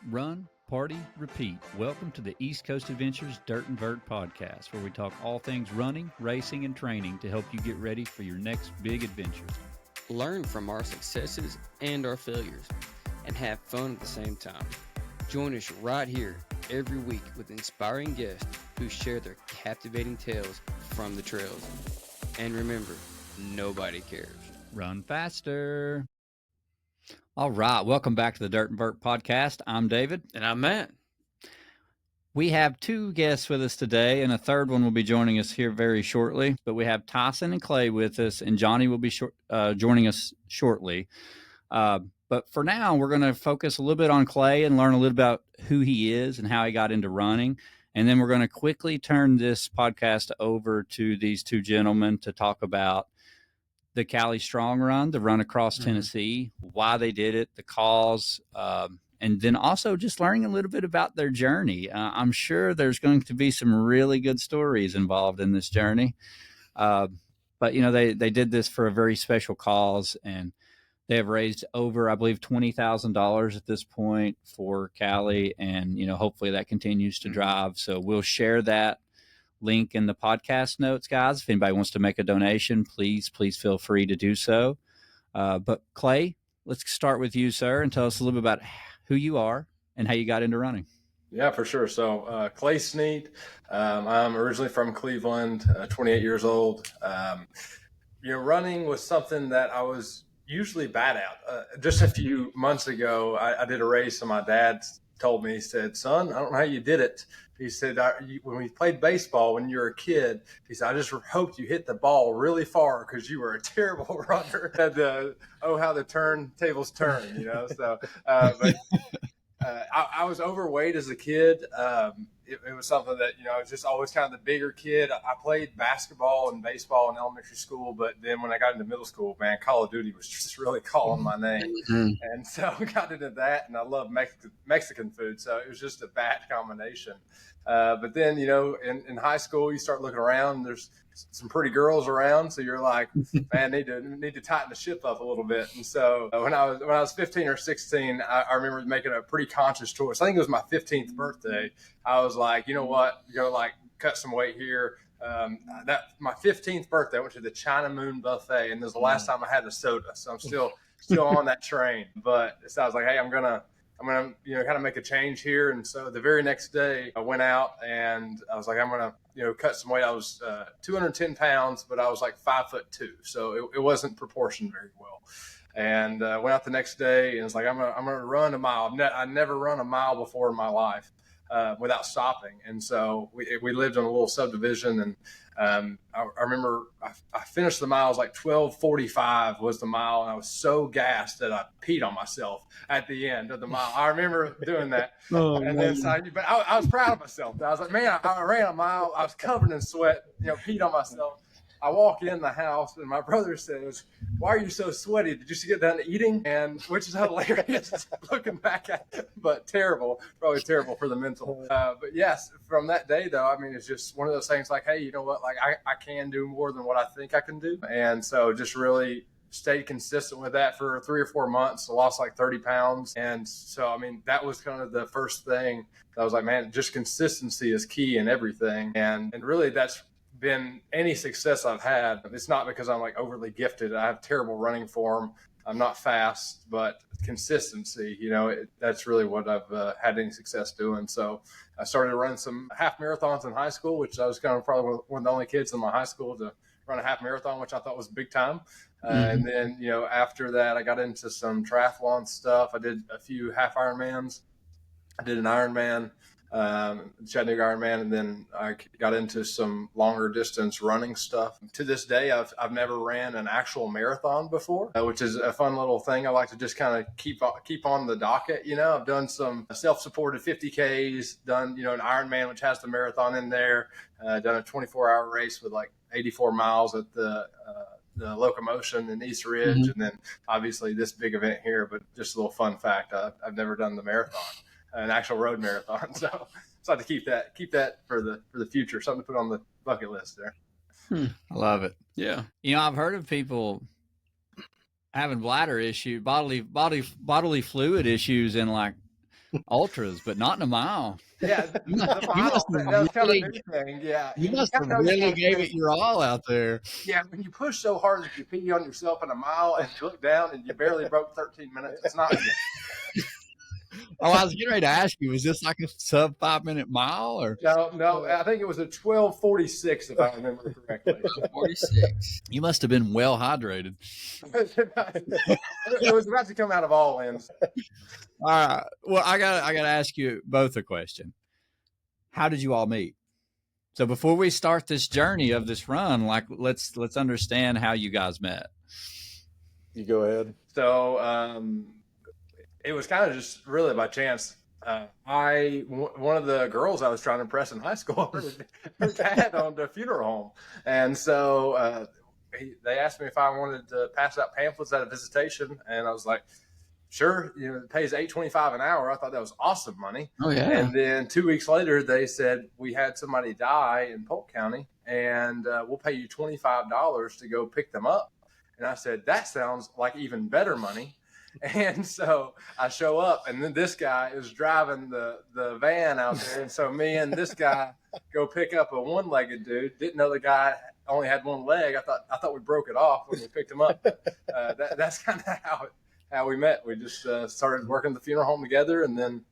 Run, party, repeat. Welcome to the East Coast Adventures Dirt and Vert Podcast, where we talk all things running, racing, and training to help you get ready for your next big adventure. Learn from our successes and our failures, and have fun at the same time. Join us right here every week with inspiring guests who share their captivating tales from the trails. And remember, nobody cares. Run faster. All right. Welcome back to the Dirt and Vert Podcast. I'm David. And I'm Matt. We have two guests with us today, and a third one will be joining us here very shortly. But we have Tyson and Clay with us, and Johnny will be joining us shortly. But for now, we're going to focus a little bit on Clay and learn a little about who he is and how he got into running. And then we're going to quickly turn this podcast over to these two gentlemen to talk about the Callie Strong Run, the run across Tennessee, why they did it, the cause, and then also just learning a little bit about their journey. I'm sure there's going to be some really good stories involved in this journey. But, you know, they did this for a very special cause, and they have raised over, I believe, $20,000 at this point for Callie, and, you know, hopefully that continues to drive. So we'll share that link in the podcast notes, guys. If anybody wants to make a donation, please feel free to do so. But Clay, let's start with you, sir, and tell us a little bit about who you are and how you got into running. Yeah, for sure. So Clay Sneed, I'm originally from Cleveland, 28 years old. Running was something that I was usually bad at. Just a few months ago, I did a race, and my dad told me, he said, "Son, I don't know how you did it." He said, when we played baseball when you were a kid, he said, "I just hoped you hit the ball really far because you were a terrible runner." And, how the tables turn, you know. So, I was overweight as a kid. It was something that, you know, I was just always kind of the bigger kid. I played basketball and baseball in elementary school, but then when I got into middle school, man, Call of Duty was just really calling my name. And so I got into that, and I love Mexican food, so it was just a bad combination. But then, you know, in high school, you start looking around, there's some pretty girls around, so you're like, man, need to tighten the ship up a little bit. And so when I was 15 or 16, I remember making a pretty conscious choice. I think it was my 15th birthday. I was like, you know what, cut some weight here. My 15th birthday, I went to the China Moon Buffet, and this was the last time I had a soda, so I'm still on that train. But so I was like, hey, I'm gonna kind of make a change here. And so the very next day I went out and I was like, I'm gonna cut some weight. I was 210 pounds, but I was like 5'2", so it wasn't proportioned very well. And went out the next day and it's like, I'm gonna run a mile. I never run a mile before in my life without stopping. And so we lived in a little subdivision, and I remember I finished the mile. It was like 12:45 was the mile, and I was so gassed that I peed on myself at the end of the mile. I remember doing that. But I was proud of myself. I was like, man, I ran a mile. I was covered in sweat, peed on myself. I walk in the house, and my brother says, "Why are you so sweaty? Did you just get done eating?" And which is hilarious looking back at it, but probably terrible for the mental. But yes, from that day though, I mean, it's just one of those things like, hey, you know what? Like I can do more than what I think I can do. And so just really stayed consistent with that for 3 or 4 months. I lost like 30 pounds. And so, I mean, that was kind of the first thing that I was like, man, just consistency is key in everything. And really that's been any success I've had. It's not because I'm like overly gifted. I have terrible running form. I'm not fast, but consistency, that's really what I've had any success doing. So I started running some half marathons in high school, which I was kind of probably one of the only kids in my high school to run a half marathon, which I thought was big time. And then, after that, I got into some triathlon stuff. I did a few half Ironmans. I did an Ironman, Chattanooga Ironman, and then I got into some longer distance running stuff. To this day, I've never ran an actual marathon before, which is a fun little thing. I like to just kind of keep on the docket. I've done some self-supported 50Ks, done an Ironman, which has the marathon in there, done a 24-hour race with like 84 miles at the Locomotion in East Ridge, and then obviously this big event here. But just a little fun fact, I've never done the marathon, an actual road marathon. So I have to keep that for the future, something to put on the bucket list there. I love it. Yeah. I've heard of people having bladder issue, bodily fluid issues in like ultras, but not in a mile. Yeah, You the must, you mile, must have that's kind of a really, new thing. Yeah. you And you must got have to really understand, gave it your all out there. yeah, when you push so hard that you pee on yourself in a mile and you look down and you barely broke 13 minutes, it's not good. Oh, I was getting ready to ask you, was this like a sub 5-minute mile or? No, I think it was a 12:46 if I remember correctly. 46. You must have been well hydrated. It was about to come out of all ends. All right. Well, I gotta ask you both a question. How did you all meet? So before we start this journey of this run, like let's understand how you guys met. You go ahead. So it was kind of just really by chance. One of the girls I was trying to impress in high school, her dad owned a funeral home, and so they asked me if I wanted to pass out pamphlets at a visitation, and I was like, sure. You know, it pays $8.25 an hour. I thought that was awesome money. Oh yeah. And then 2 weeks later, they said we had somebody die in Polk County, and we'll pay you $25 to go pick them up. And I said, that sounds like even better money. And so I show up, and then this guy is driving the van out there. And so me and this guy go pick up a one-legged dude. Didn't know the guy only had one leg. I thought we broke it off when we picked him up. That's kind of how we met. We just started working the funeral home together, and then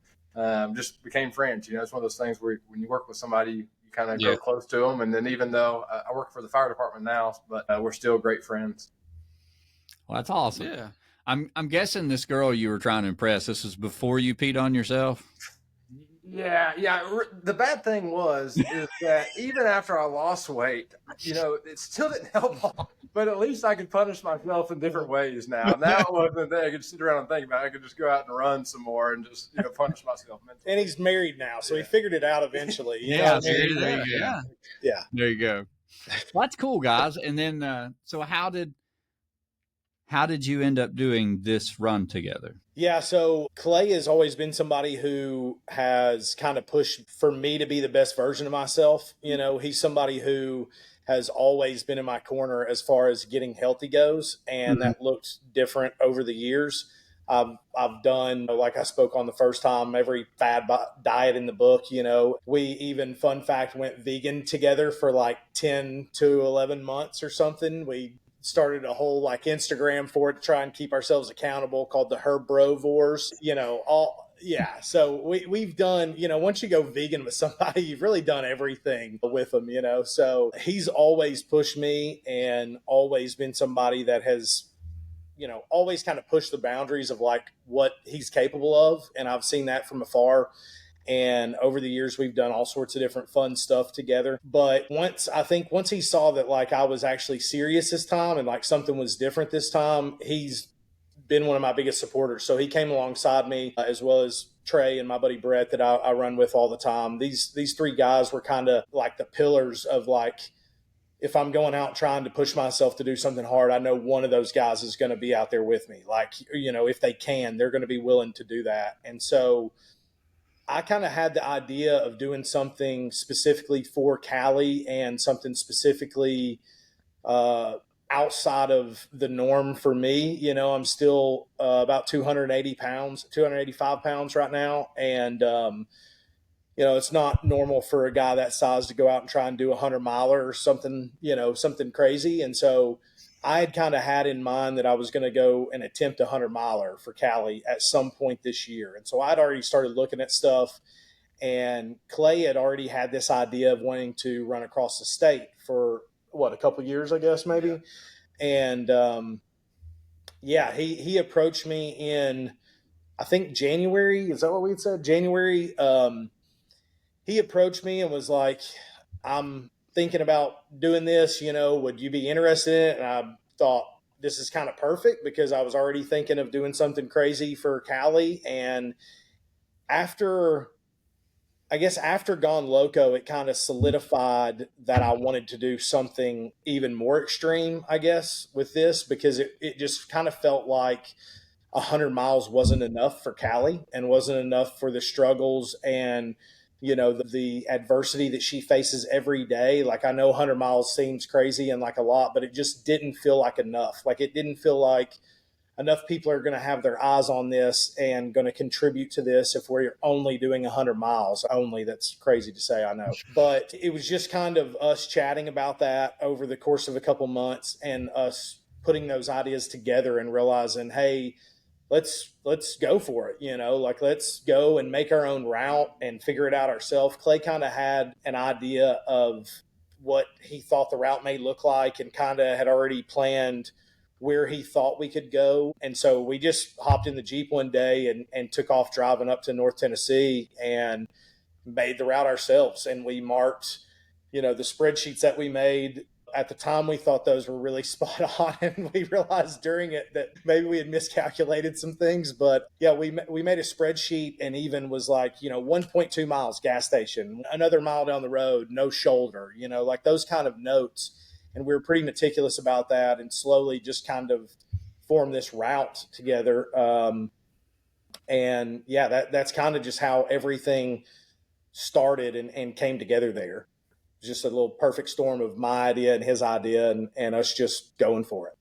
just became friends. You know, it's one of those things where when you work with somebody, you kind of grow close to them. And then even though I work for the fire department now, but we're still great friends. Well, that's awesome. Yeah. I'm guessing this girl you were trying to impress, this was before you peed on yourself? Yeah. The bad thing is that even after I lost weight, you know, it still didn't help. But at least I could punish myself in different ways now. Now it wasn't that I could sit around and think about it. I could just go out and run some more and just, you know, punish myself mentally. And he's married now, so he figured it out eventually. Yeah. There you go. Well, that's cool, guys. And then, so how did you end up doing this run together? Yeah, so Clay has always been somebody who has kind of pushed for me to be the best version of myself. You know, he's somebody who has always been in my corner as far as getting healthy goes, and that looked different over the years. I've done, like I spoke on the first time, every fad diet in the book. You know, we even, fun fact, went vegan together for like 10 to 11 months or something. We started a whole like Instagram for it to try and keep ourselves accountable, called the Herbrovores, you know, so we've done, you know, once you go vegan with somebody, you've really done everything with them, you know. So he's always pushed me and always been somebody that has, you know, always kind of pushed the boundaries of like what he's capable of. And I've seen that from afar. And over the years, we've done all sorts of different fun stuff together. But once he saw that like I was actually serious this time and like something was different this time, he's been one of my biggest supporters. So he came alongside me, as well as Trey and my buddy Brett that I run with all the time. These three guys were kind of like the pillars of like, if I'm going out trying to push myself to do something hard, I know one of those guys is going to be out there with me. Like, you know, if they can, they're going to be willing to do that. And so I kind of had the idea of doing something specifically for Callie and something specifically outside of the norm for me. You know, I'm still about 285 pounds right now. And, you know, it's not normal for a guy that size to go out and try and do a 100-miler or something, you know, something crazy. And so I had kind of had in mind that I was going to go and attempt a 100-miler for Callie at some point this year. And so I'd already started looking at stuff, and Clay had already had this idea of wanting to run across the state for a couple of years, I guess, maybe. Yeah. And he approached me in, I think, January. Is that what we had said? January. He approached me and was like, I'm thinking about doing this, you know, would you be interested in it? And I thought, this is kind of perfect, because I was already thinking of doing something crazy for Callie. And after Gone Loco, it kind of solidified that I wanted to do something even more extreme, I guess, with this, because it just kind of felt like 100 miles wasn't enough for Callie and wasn't enough for the struggles and, you know, the adversity that she faces every day. Like, I know 100 miles seems crazy and like a lot, but it just didn't feel like enough. Like, it didn't feel like enough people are going to have their eyes on this and going to contribute to this if we're only doing 100 miles only. That's crazy to say, I know. But it was just kind of us chatting about that over the course of a couple months and us putting those ideas together and realizing, hey, let's go for it, like let's go and make our own route and figure it out ourselves. Clay kind of had an idea of what he thought the route may look like and kind of had already planned where he thought we could go. And so we just hopped in the Jeep one day and took off driving up to North Tennessee and made the route ourselves. And we marked, the spreadsheets that we made. At the time, we thought those were really spot on, and we realized during it that maybe we had miscalculated some things. But yeah, we made a spreadsheet and even was like, 1.2 miles gas station, another mile down the road, no shoulder, like those kind of notes. And we were pretty meticulous about that and slowly just kind of formed this route together. And yeah, that's kind of just how everything started and came together there. Just a little perfect storm of my idea and his idea and us just going for it.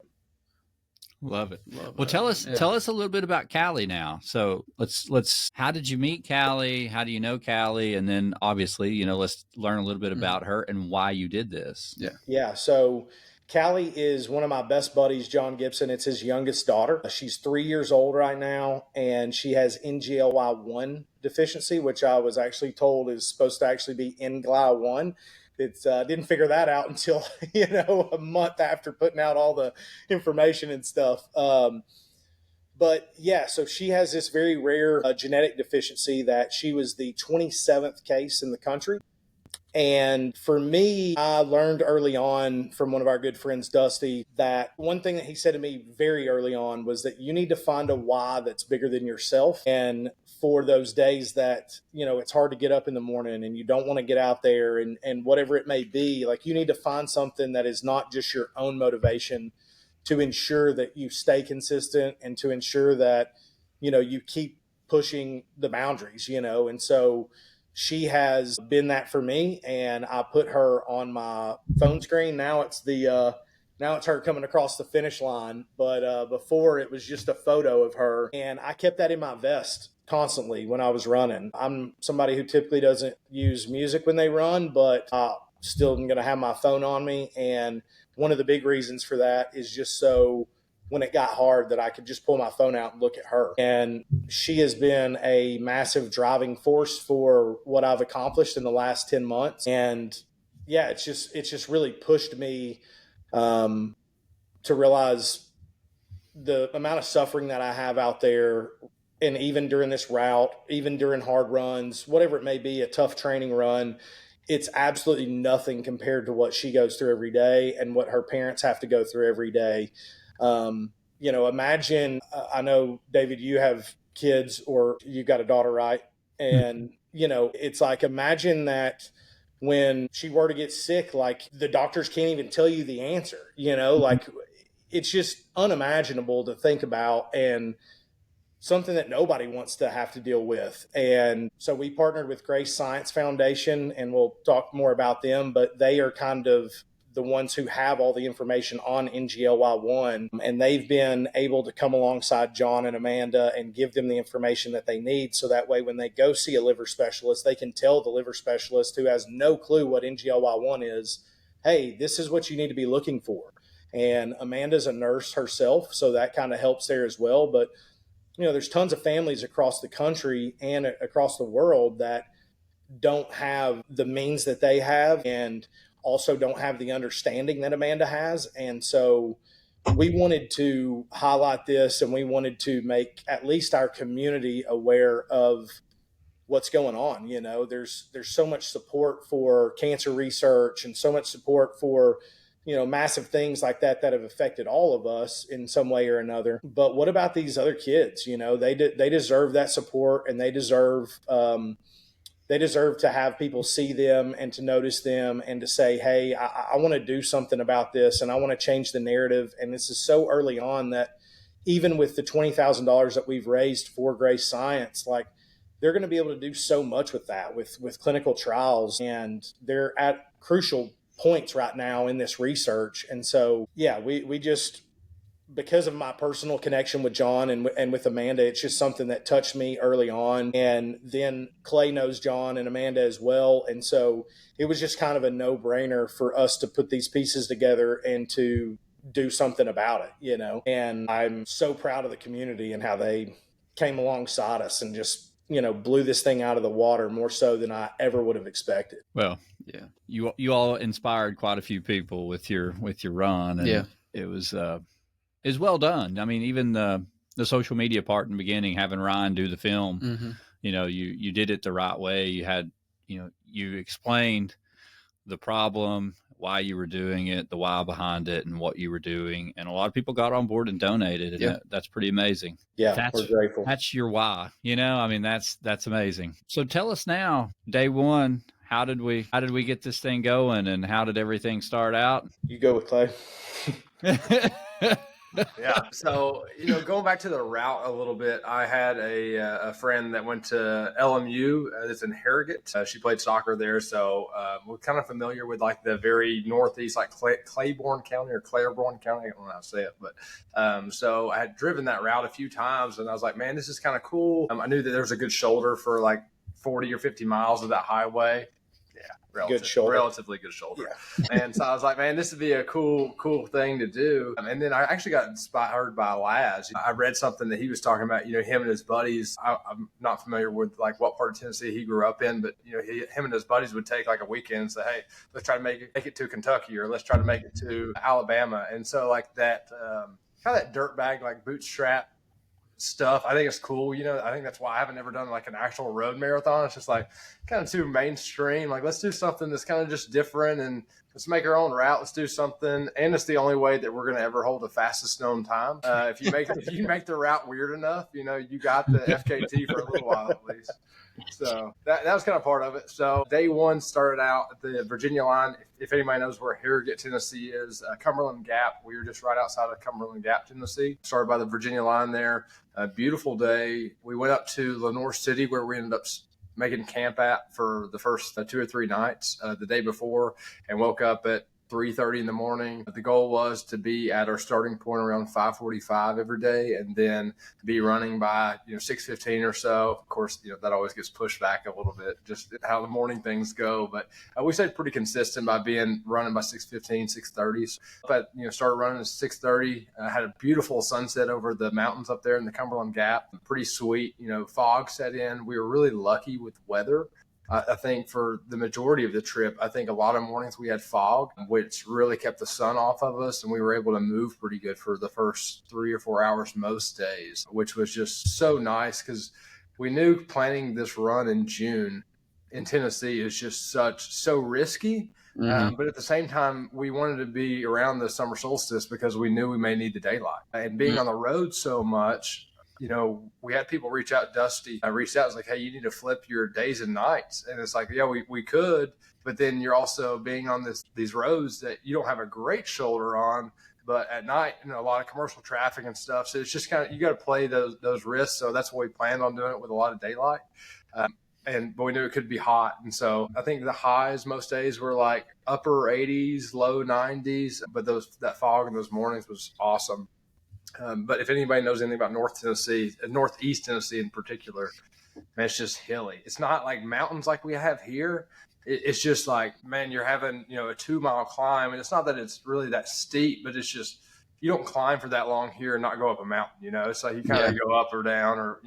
Love it. Well, tell us a little bit about Callie now. So let's, how did you meet Callie? How do you know Callie? And then obviously, let's learn a little bit about her and why you did this. Yeah. So Callie is one of my best buddies, John Gibson. It's his youngest daughter. She's 3 years old right now, and she has NGLY1 deficiency, which I was actually told is supposed to actually be NGLY1. It's didn't figure that out until, a month after putting out all the information and stuff. But yeah, so she has this very rare genetic deficiency that she was the 27th case in the country. And for me, I learned early on from one of our good friends, Dusty, that one thing that he said to me very early on was that you need to find a why that's bigger than yourself. And for those days that, it's hard to get up in the morning and you don't want to get out there and whatever it may be, like you need to find something that is not just your own motivation to ensure that you stay consistent and to ensure that, you keep pushing the boundaries, and so she has been that for me, and I put her on my phone screen. Now it's her coming across the finish line, but before it was just a photo of her, and I kept that in my vest constantly when I was running. I'm somebody who typically doesn't use music when they run, but I still am going to have my phone on me, and one of the big reasons for that is just so when it got hard that I could just pull my phone out and look at her. And she has been a massive driving force for what I've accomplished in the last 10 months. And yeah, it's just really pushed me to realize the amount of suffering that I have out there. And even during this route, even during hard runs, whatever it may be, a tough training run, it's absolutely nothing compared to what she goes through every day and what her parents have to go through every day. Imagine, I know, David, you have kids or you've got a daughter, right? And, it's like, imagine that when she were to get sick, like the doctors can't even tell you the answer, like it's just unimaginable to think about and something that nobody wants to have to deal with. And so we partnered with Grace Science Foundation, and we'll talk more about them, but they are kind of the ones who have all the information on NGLY1, and they've been able to come alongside John and Amanda and give them the information that they need. So that way, when they go see a liver specialist, they can tell the liver specialist who has no clue what NGLY1 is, hey, this is what you need to be looking for. And Amanda's a nurse herself, so that kind of helps there as well. But, there's tons of families across the country and across the world that don't have the means that they have and also don't have the understanding that Amanda has. And so we wanted to highlight this, and we wanted to make at least our community aware of what's going on. There's so much support for cancer research and so much support for, massive things like that have affected all of us in some way or another. But what about these other kids? They deserve that support, and they deserve to have people see them and to notice them and to say, hey, I want to do something about this and I want to change the narrative. And this is so early on that even with the $20,000 that we've raised for Grace Science, like they're going to be able to do so much with that, with clinical trials. And they're at crucial points right now in this research. And so, yeah, we just because of my personal connection with John and with Amanda, it's just something that touched me early on. And then Clay knows John and Amanda as well. And so it was just kind of a no-brainer for us to put these pieces together and to do something about it, you know. And I'm so proud of the community and how they came alongside us and just, you know, blew this thing out of the water more so than I ever would have expected. Well, yeah, you all inspired quite a few people with your run, and Yeah. it was well done. I mean, even the social media part in the beginning, having Ryan do the film, Mm-hmm. you know, you did it the right way. You had, you know, you explained the problem, why you were doing it, the why behind it, and what you were doing, and a lot of people got on board and donated, and Yeah. that's pretty amazing. Yeah, we're grateful. That's your why, you know. I mean, that's amazing. So tell us now, day one, how did we get this thing going, and how did everything start out? You go with Clay. Yeah. So, you know, going back to the route a little bit, I had a friend that went to LMU that's in Harrogate. She played soccer there. So we're kind of familiar with like the very northeast, like Claiborne County or Claiborne County. I don't know how to say it. But so I had driven that route a few times and I was like, man, this is kind of cool. I knew that there was a good shoulder for like 40 or 50 miles of that highway. Relatively good shoulder. Yeah. And so I was like, man, this would be a cool thing to do. And then I actually got inspired by Laz. I read something that he was talking about, you know, him and his buddies. I'm not familiar with like what part of Tennessee he grew up in, but you know, him and his buddies would take like a weekend and say, hey, let's try to make it to Kentucky, or let's try to make it to Alabama. And so like that, kind of that dirt bag, like bootstrap stuff, I think it's cool. You know, I think that's why I haven't ever done like an actual road marathon. It's just like kind of too mainstream. Like, let's do something that's kind of just different and let's make our own route. Let's do something. And it's the only way that we're going to ever hold the fastest known time. If you make the route weird enough, you know, you got the FKT for a little while at least. So that was kind of part of it. So day one started out at the Virginia line. If anybody knows where Harrogate, Tennessee is, Cumberland Gap. We were just right outside of Cumberland Gap, Tennessee. Started by the Virginia line there. A beautiful day. We went up to Lenoir City where we ended up making camp at for the first 2 or 3 nights the day before, and woke up at 3:30 in the morning. The goal was to be at our starting point around 5:45 every day, and then be running by 6:15 or so. Of course, that always gets pushed back a little bit, just how the morning things go. But we stayed pretty consistent by running by 6:15, 6:30. But started running at 6:30. Had a beautiful sunset over the mountains up there in the Cumberland Gap. Pretty sweet. Fog set in. We were really lucky with weather. I think for the majority of the trip, I think a lot of mornings we had fog, which really kept the sun off of us, and we were able to move pretty good for the first 3 or 4 hours most days, which was just so nice because we knew planning this run in June in Tennessee is just so risky. Mm-hmm. But at the same time, we wanted to be around the summer solstice because we knew we may need the daylight. And being on the road so much, we had people reach out. Dusty reached out, was like, hey, you need to flip your days and nights. And it's like, yeah, we could, but then you're also being on these roads that you don't have a great shoulder on, but at night, a lot of commercial traffic and stuff. So it's just kind of, you got to play those risks. So that's what we planned on doing it with a lot of daylight. But we knew it could be hot. And so I think the highs most days were like upper 80s, low 90s, but that fog in those mornings was awesome. But if anybody knows anything about Northeast Tennessee in particular, man, it's just hilly. It's not like mountains like we have here. It's just like, man, you're having, a 2-mile climb. And it's not that it's really that steep, but it's just, you don't climb for that long here and not go up a mountain, It's like you kind of go up or down, or,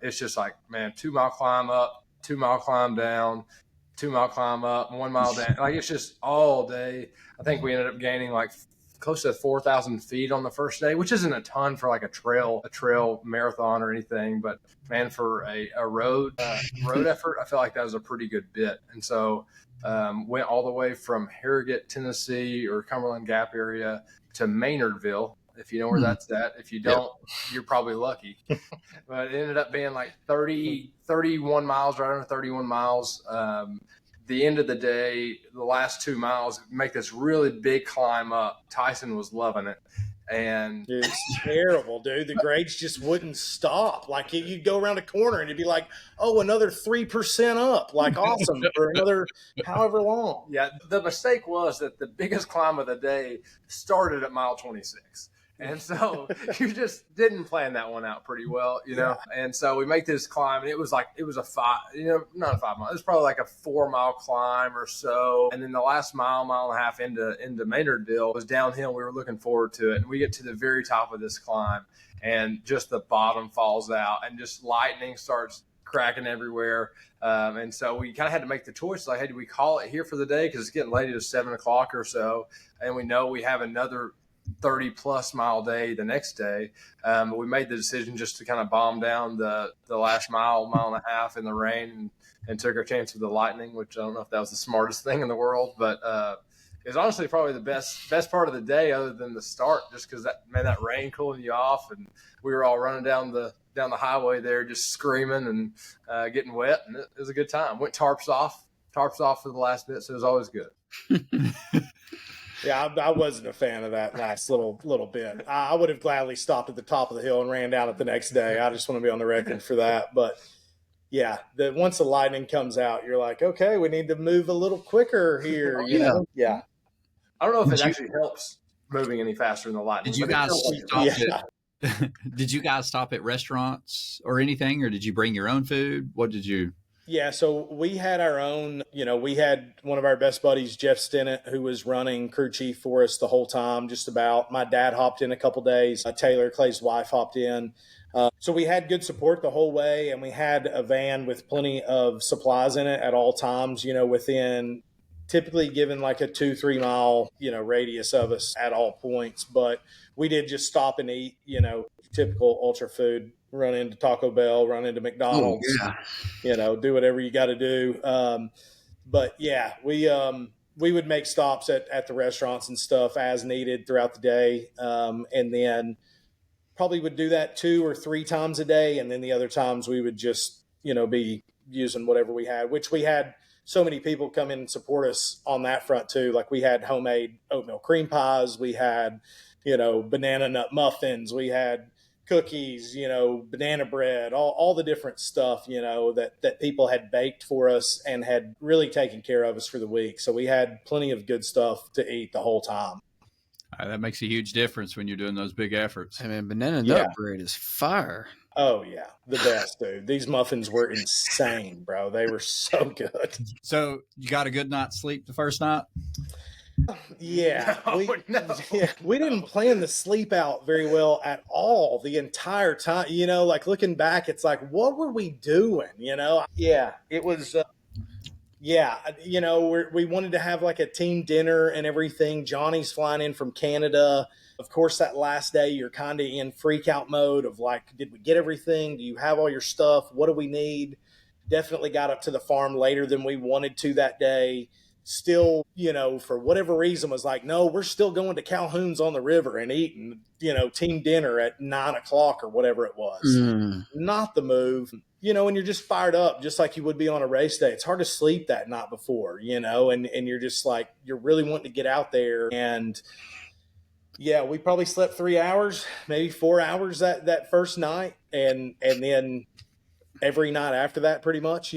it's just like, man, 2-mile climb up, 2-mile climb down, 2-mile climb up, 1 mile down. Like, it's just all day. I think we ended up gaining like close to 4,000 feet on the first day, which isn't a ton for like a trail marathon or anything, but man, for a road effort, I felt like that was a pretty good bit. And so went all the way from Harrogate, Tennessee, or Cumberland Gap area to Maynardville, if you know where that's at. If you don't, you're probably lucky. But it ended up being like 31 miles, right under 31 miles. The end of the day, the last 2 miles, make this really big climb up. Tyson was loving it. And dude, it's terrible, dude. The grades just wouldn't stop. Like, you'd go around a corner and it'd be like, oh, another 3% up. Like, awesome, for another however long. Yeah, the mistake was that the biggest climb of the day started at mile 26. And so you just didn't plan that one out pretty well, And so we make this climb, and it was not a 5 mile. It was probably like a 4 mile climb or so. And then the last mile and a half into Maynardville was downhill. We were looking forward to it. And we get to the very top of this climb, and just the bottom falls out, and just lightning starts cracking everywhere. And so we kind of had to make the choice, like, hey, do we call it here for the day? Because it's getting late. It was 7 o'clock or so. And we know we have another 30-plus mile day the next day. But we made the decision just to kind of bomb down the last mile and a half in the rain, and took our chance with the lightning, which I don't know if that was the smartest thing in the world. But it was honestly probably the best part of the day, other than the start, just because that rain cooling you off. And we were all running down the highway there, just screaming and getting wet. And it was a good time. Went tarps off for the last bit. So it was always good. Yeah, I wasn't a fan of that last little bit. I would have gladly stopped at the top of the hill and ran down it the next day. I just want to be on the record for that. But yeah, once the lightning comes out, you're like, okay, we need to move a little quicker here. You know? Yeah. I don't know if it actually helps moving any faster than the lightning. Did you guys Did you guys stop at restaurants or anything, or did you bring your own food? What did you? Yeah, so we had our own, we had one of our best buddies, Jeff Stinnett, who was running crew chief for us the whole time, just about. My dad hopped in a couple days. Taylor, Clay's wife, hopped in. So we had good support the whole way, and we had a van with plenty of supplies in it at all times, within typically given like a 2-3 mile, radius of us at all points. But we did just stop and eat, typical ultra food. Run into Taco Bell, run into McDonald's, do whatever you got to do. But yeah, we would make stops at the restaurants and stuff as needed throughout the day. And then probably would do that 2 or 3 times a day. And then the other times we would just, be using whatever we had, which we had so many people come in and support us on that front too. Like we had homemade oatmeal cream pies. We had, banana nut muffins. We had cookies, banana bread, all the different stuff, that people had baked for us and had really taken care of us for the week. So we had plenty of good stuff to eat the whole time. That makes a huge difference when you're doing those big efforts. I mean, banana nut bread is fire. Oh, yeah. The best, dude. These muffins were insane, bro. They were so good. So you got a good night's sleep the first night? Yeah, we didn't plan the sleep out very well at all the entire time. Like looking back, it's like, what were we doing? Yeah, it was. We wanted to have like a team dinner and everything. Johnny's flying in from Canada. Of course, that last day you're kind of in freak out mode of like, did we get everything? Do you have all your stuff? What do we need? Definitely got up to the farm later than we wanted to that day. Still, for whatever reason was like, no, we're still going to Calhoun's on the river and eating, team dinner at 9 o'clock or whatever it was. Not the move, and you're just fired up, just like you would be on a race day. It's hard to sleep that night before, and you're just like, you're really wanting to get out there. And yeah, we probably slept 3 hours, maybe 4 hours that first night. And then every night after that, pretty much,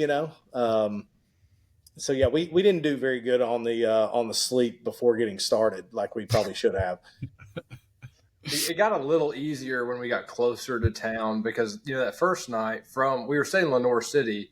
So yeah, we didn't do very good on the sleep before getting started, like we probably should have. It got a little easier when we got closer to town because that first night we were staying in Lenoir City,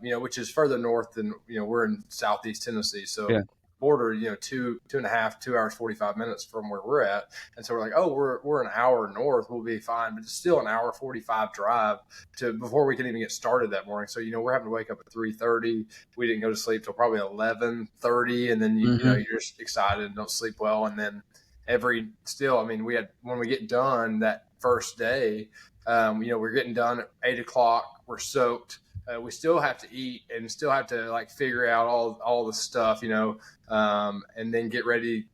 which is further north than we're in Southeast Tennessee, so border 2 hours 45 minutes from where we're at, and so we're like, oh, we're an hour north, we'll be fine, but it's still an hour 45 drive before we can even get started that morning. So we're having to wake up at 3:30. We didn't go to sleep till probably 11:30, and then you're just excited and don't sleep well. And then we had, when we get done that first day, we're getting done at 8 o'clock, we're soaked. We still have to eat and still have to like figure out all the stuff, and then get ready,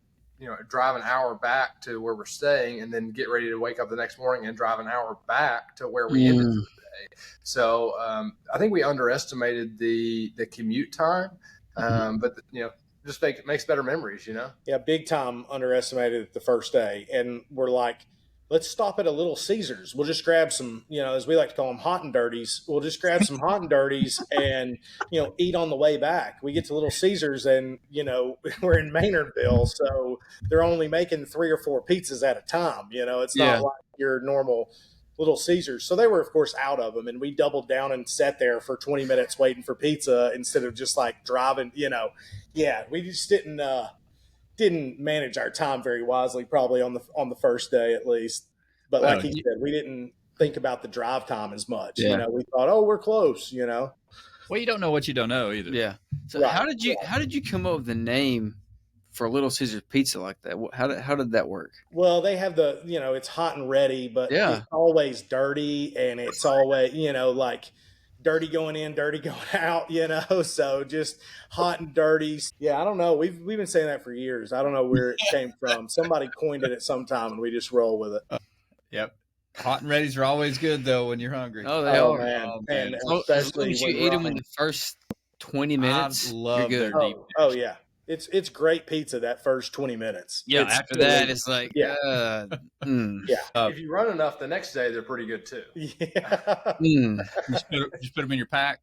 drive an hour back to where we're staying, and then get ready to wake up the next morning and drive an hour back to where we ended the day. So I think we underestimated the commute time, but just makes better memories, Yeah, big time underestimated it the first day, and we're like, let's stop at a Little Caesars. We'll just grab some, as we like to call them, hot and dirties. We'll just grab some hot and dirties and, eat on the way back. We get to Little Caesars and, we're in Maynardville, so they're only making 3 or 4 pizzas at a time. It's not like your normal Little Caesars. So they were, of course, out of them. And we doubled down and sat there for 20 minutes waiting for pizza instead of just like driving, Yeah, we just didn't manage our time very wisely, probably on the first day at least. But like he said, we didn't think about the drive time as much. Yeah. We thought, oh, we're close. Well, you don't know what you don't know either. Yeah. So Right. how did you come up with the name for Little Caesars Pizza like that? How did that work? Well, they have the, it's hot and ready, but it's always dirty, and it's always, like dirty going in, dirty going out, so just hot and dirty. Yeah, I don't know. We've been saying that for years. I don't know where it came from. Somebody coined it at some time, and we just roll with it. Yep. Hot and ready's are always good, though, when you're hungry. Oh, they are. Man. And especially as you eat them in the first 20 minutes, I love you're good. their deep dish. Oh, yeah. It's great pizza that first 20 minutes. Yeah, after that, it's like, Yeah. If you run enough, the next day they're pretty good too. Yeah. Just put them in your pack.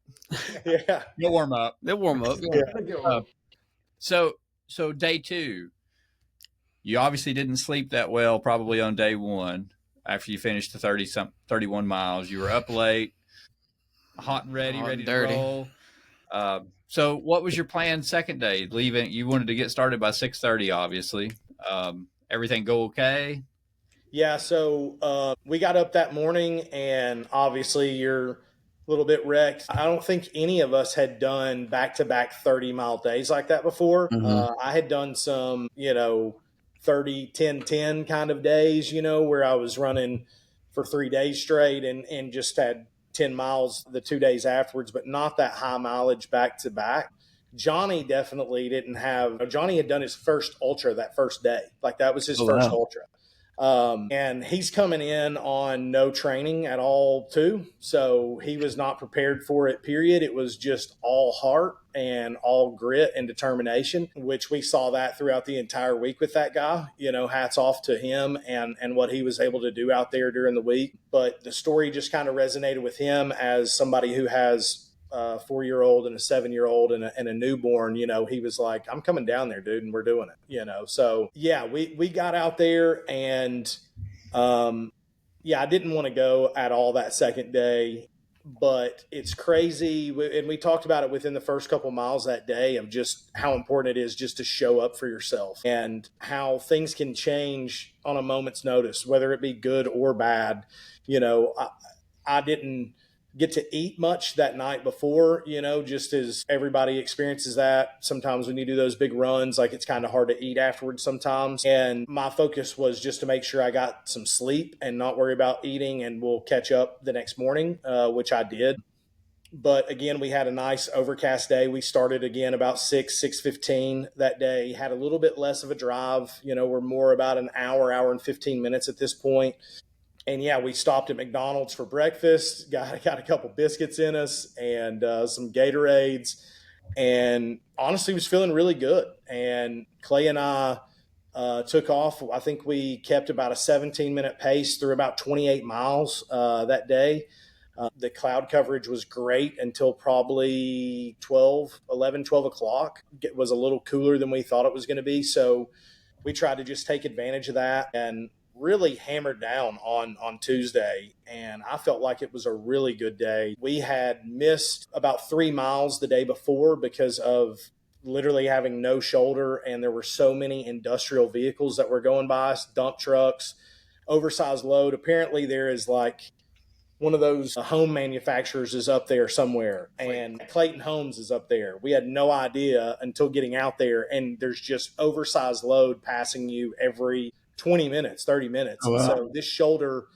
Yeah. You'll warm up. They'll warm up. Yeah. So day 2, you obviously didn't sleep that well probably on day 1 after you finished the 31 miles. You were up late, hot and ready, Hot and ready to dirty. roll. So what was your plan second day? Leaving, you wanted to get started by 6:30, obviously. Everything go okay? Yeah, so we got up that morning, and obviously you're a little bit wrecked. I don't think any of us had done back-to-back 30-mile days like that before. I had done some, 30, 10, 10 kind of days, where I was running for 3 days straight and just had 10 miles the 2 days afterwards, but not that high mileage back-to-back. Johnny definitely didn't have. Johnny had done his first ultra that first day. Like that was his first ultra. And he's coming in on no training at all too. So he was not prepared for it, period. It was just all heart and all grit and determination, which we saw that throughout the entire week with that guy. Hats off to him and what he was able to do out there during the week. But the story just kind of resonated with him as somebody who has a 4-year-old and a 7-year-old and a newborn. He was like, I'm coming down there, dude, and we're doing it. So yeah, we got out there, and I didn't want to go at all that second day, but it's crazy. And we talked about it within the first couple miles that day of just how important it is just to show up for yourself and how things can change on a moment's notice, whether it be good or bad. I didn't get to eat much that night before, just as everybody experiences that. Sometimes when you do those big runs, like it's kind of hard to eat afterwards sometimes. And my focus was just to make sure I got some sleep and not worry about eating, and we'll catch up the next morning, which I did. But again, we had a nice overcast day. We started again about 6:15 that day, had a little bit less of a drive. We're more about an hour and 15 minutes at this point. And yeah, we stopped at McDonald's for breakfast, got a couple biscuits in us and some Gatorades, and honestly was feeling really good. And Clay and I took off. I think we kept about a 17-minute pace through about 28 miles that day. The cloud coverage was great until probably 12 o'clock. It was a little cooler than we thought it was going to be. So we tried to just take advantage of that and really hammered down on Tuesday, and I felt like it was a really good day. We had missed about 3 miles the day before because of literally having no shoulder, and there were so many industrial vehicles that were going by, dump trucks, oversized load. Apparently there is like one of those home manufacturers is up there somewhere, and Clayton Homes is up there. We had no idea until getting out there, and there's just oversized load passing you every 20 minutes, 30 minutes. Oh, wow. So this shoulder,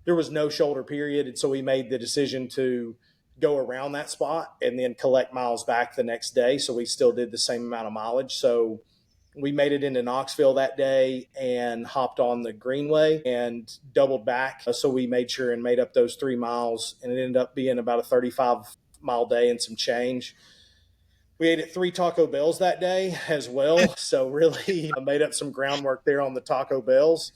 there was no shoulder period. And so we made the decision to go around that spot and then collect miles back the next day. So we still did the same amount of mileage. So we made it into Knoxville that day and hopped on the Greenway and doubled back. So we made sure and made up those 3 miles, and it ended up being about a 35-mile day and some change. We ate at 3 Taco Bells that day as well. So really made up some groundwork there on the Taco Bells.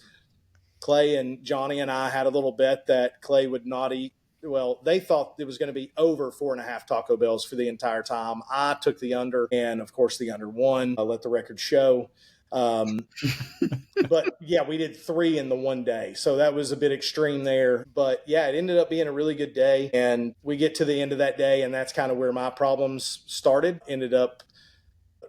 Clay and Johnny and I had a little bet that Clay would not eat. Well, they thought it was going to be over 4.5 Taco Bells for the entire time. I took the under, and of course the under won. I'll let the record show. But yeah, we did 3 in the one day. So that was a bit extreme there. But yeah, it ended up being a really good day. And we get to the end of that day, and that's kind of where my problems started. Ended up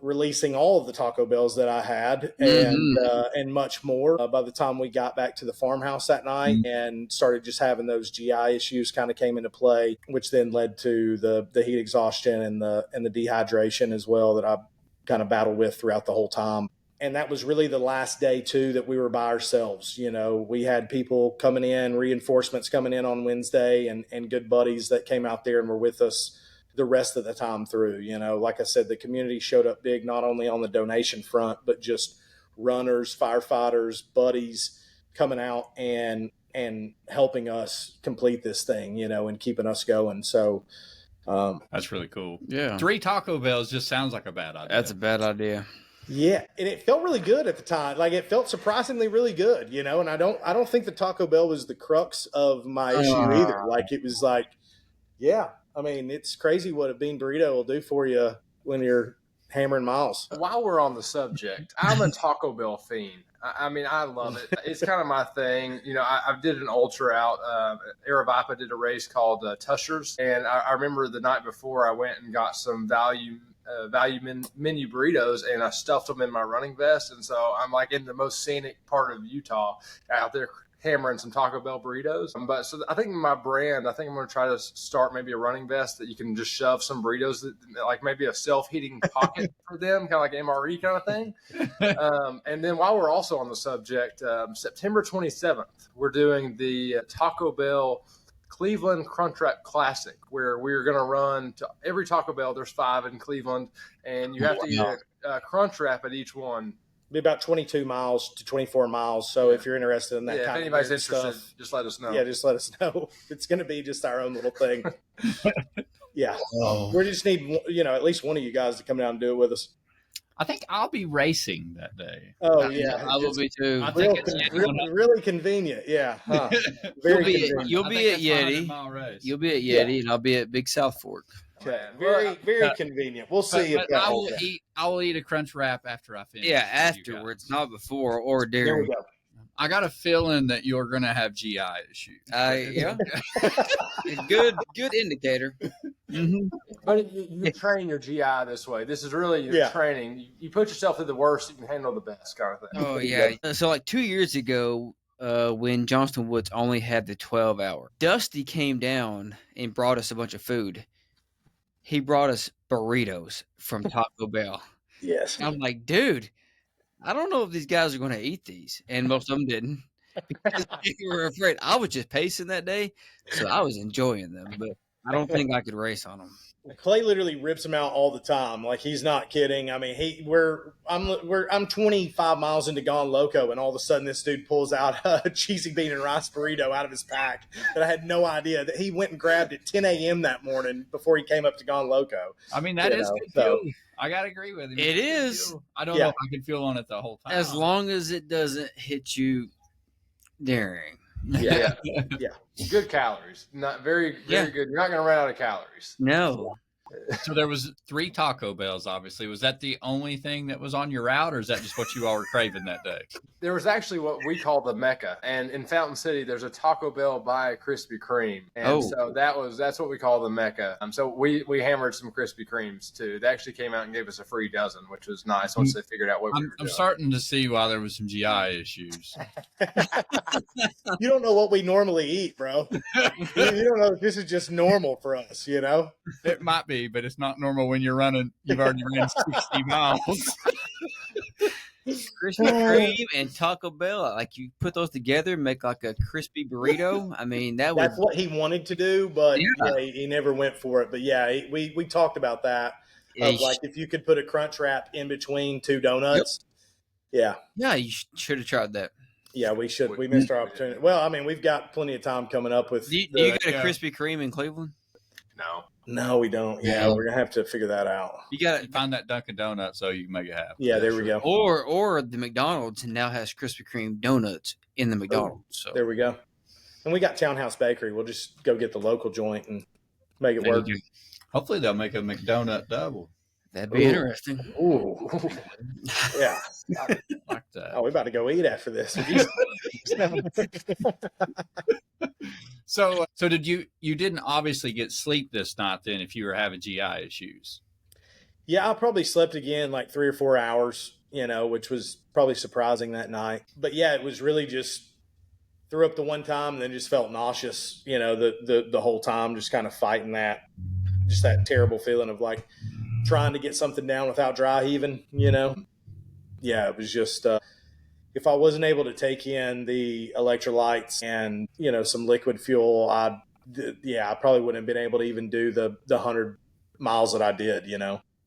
releasing all of the Taco Bells that I had and much more by the time we got back to the farmhouse that night and started just having those GI issues kind of came into play, which then led to the heat exhaustion and the dehydration as well that I kind of battled with throughout the whole time. And that was really the last day too that we were by ourselves. You know, we had people coming in, reinforcements coming in on Wednesday and good buddies that came out there and were with us the rest of the time through. You know, like I said, the community showed up big, not only on the donation front, but just runners, firefighters, buddies coming out and helping us complete this thing, you know, and keeping us going. So that's really cool. Yeah. 3 Taco Bells just sounds like a bad idea. That's a bad idea. Yeah, and it felt really good at the time. Like, it felt surprisingly really good, you know. And I don't think the Taco Bell was the crux of my issue either. Like, it was like, yeah, I mean, it's crazy what a bean burrito will do for you when you're hammering miles. While we're on the subject, I'm a Taco Bell fiend. I mean, I love it. It's kind of my thing. You know, I did an ultra out. Aravaipa did a race called Tushers, and I remember the night before I went and got some value menu burritos, and I stuffed them in my running vest. And so I'm like in the most scenic part of Utah out there hammering some Taco Bell burritos. But so I think my brand, I think I'm going to try to start maybe a running vest that you can just shove some burritos, like maybe a self-heating pocket for them, kind of like MRE kind of thing. And then while we're also on the subject, September 27th, we're doing the Taco Bell Cleveland Crunchwrap Classic, where we're going to run to every Taco Bell. There's 5 in Cleveland, and you have to eat a crunch wrap at each one. Be about 22 miles to 24 miles. So if you're interested in that kind of if anybody's interested, stuff, just let us know. Yeah, just let us know. It's going to be just our own little thing. Yeah. We just need, you know, at least one of you guys to come down and do it with us. I think I'll be racing that day. Oh, yeah. I will be too. I think it's really convenient. Yeah. Huh. Very convenient. You'll be at Yeti. You'll be at Yeti, and I'll be at Big South Fork. Okay. Very convenient. We'll see if that I will eat a crunch wrap after I finish. Yeah, afterwards, not before or during. There we go. I got a feeling that you're going to have GI issues. Yeah. good indicator. Mm-hmm. But you train your GI this way. This is really your training. You put yourself through the worst, you can handle the best kind of thing. Oh, yeah. So like 2 years ago, when Johnston Woods only had the 12-hour, Dusty came down and brought us a bunch of food. He brought us burritos from Taco Bell. Yes. I'm like, dude, I don't know if these guys are going to eat these. And most of them didn't. Because they were afraid. I was just pacing that day, so I was enjoying them. But I don't think I could race on them. Clay literally rips them out all the time. Like, he's not kidding. I mean, I'm 25 miles into Gone Loco, and all of a sudden this dude pulls out a cheesy bean and rice burrito out of his pack that I had no idea that he went and grabbed at 10 a.m. that morning before he came up to Gone Loco. I mean, that is good fuel. I got to agree with him. It is. I don't know if I can feel on it the whole time. As long as it doesn't hit you during. Yeah. Good calories. Not very good. You're not going to run out of calories. No. So there was 3 Taco Bells, obviously. Was that the only thing that was on your route, or is that just what you all were craving that day? There was actually what we call the Mecca. And in Fountain City, there's a Taco Bell by Krispy Kreme. And so that's what we call the Mecca. So we hammered some Krispy Kremes too. They actually came out and gave us a free dozen, which was nice once they figured out what we were doing. I'm starting to see why there was some GI issues. You don't know what we normally eat, bro. You don't know if this is just normal for us, you know? It might be, but it's not normal when you've already ran 60 miles. Krispy Kreme and Taco Bell, like, you put those together, make like a crispy burrito. I mean, that's what he wanted to do, but he never went for it. But we talked about that. Like, if you could put a crunch wrap in between 2 donuts. Yep. Yeah, you should have tried that. Yeah, we should. We missed our opportunity. Well, I mean, we've got plenty of time coming up with. Do you get a Krispy Kreme in Cleveland? No, we don't. Yeah, we're gonna have to figure that out. You got to find that Dunkin' Donuts so you can make it happen. Yeah, there we go. Or the McDonald's now has Krispy Kreme donuts in the McDonald's. So there we go. And we got Townhouse Bakery. We'll just go get the local joint and make it work. Hopefully they'll make a McDonut double. That'd be interesting. Ooh. Yeah. Like that. Oh, we're about to go eat after this. So did you didn't obviously get sleep this night then if you were having GI issues? Yeah, I probably slept again like 3 or 4 hours, which was probably surprising that night. But yeah, it was really just threw up the one time and then just felt nauseous, the whole time, just kind of fighting that terrible feeling of like trying to get something down without dry heaving, Yeah, it was just, if I wasn't able to take in the electrolytes and, some liquid fuel, I probably wouldn't have been able to even do the 100 miles that I did,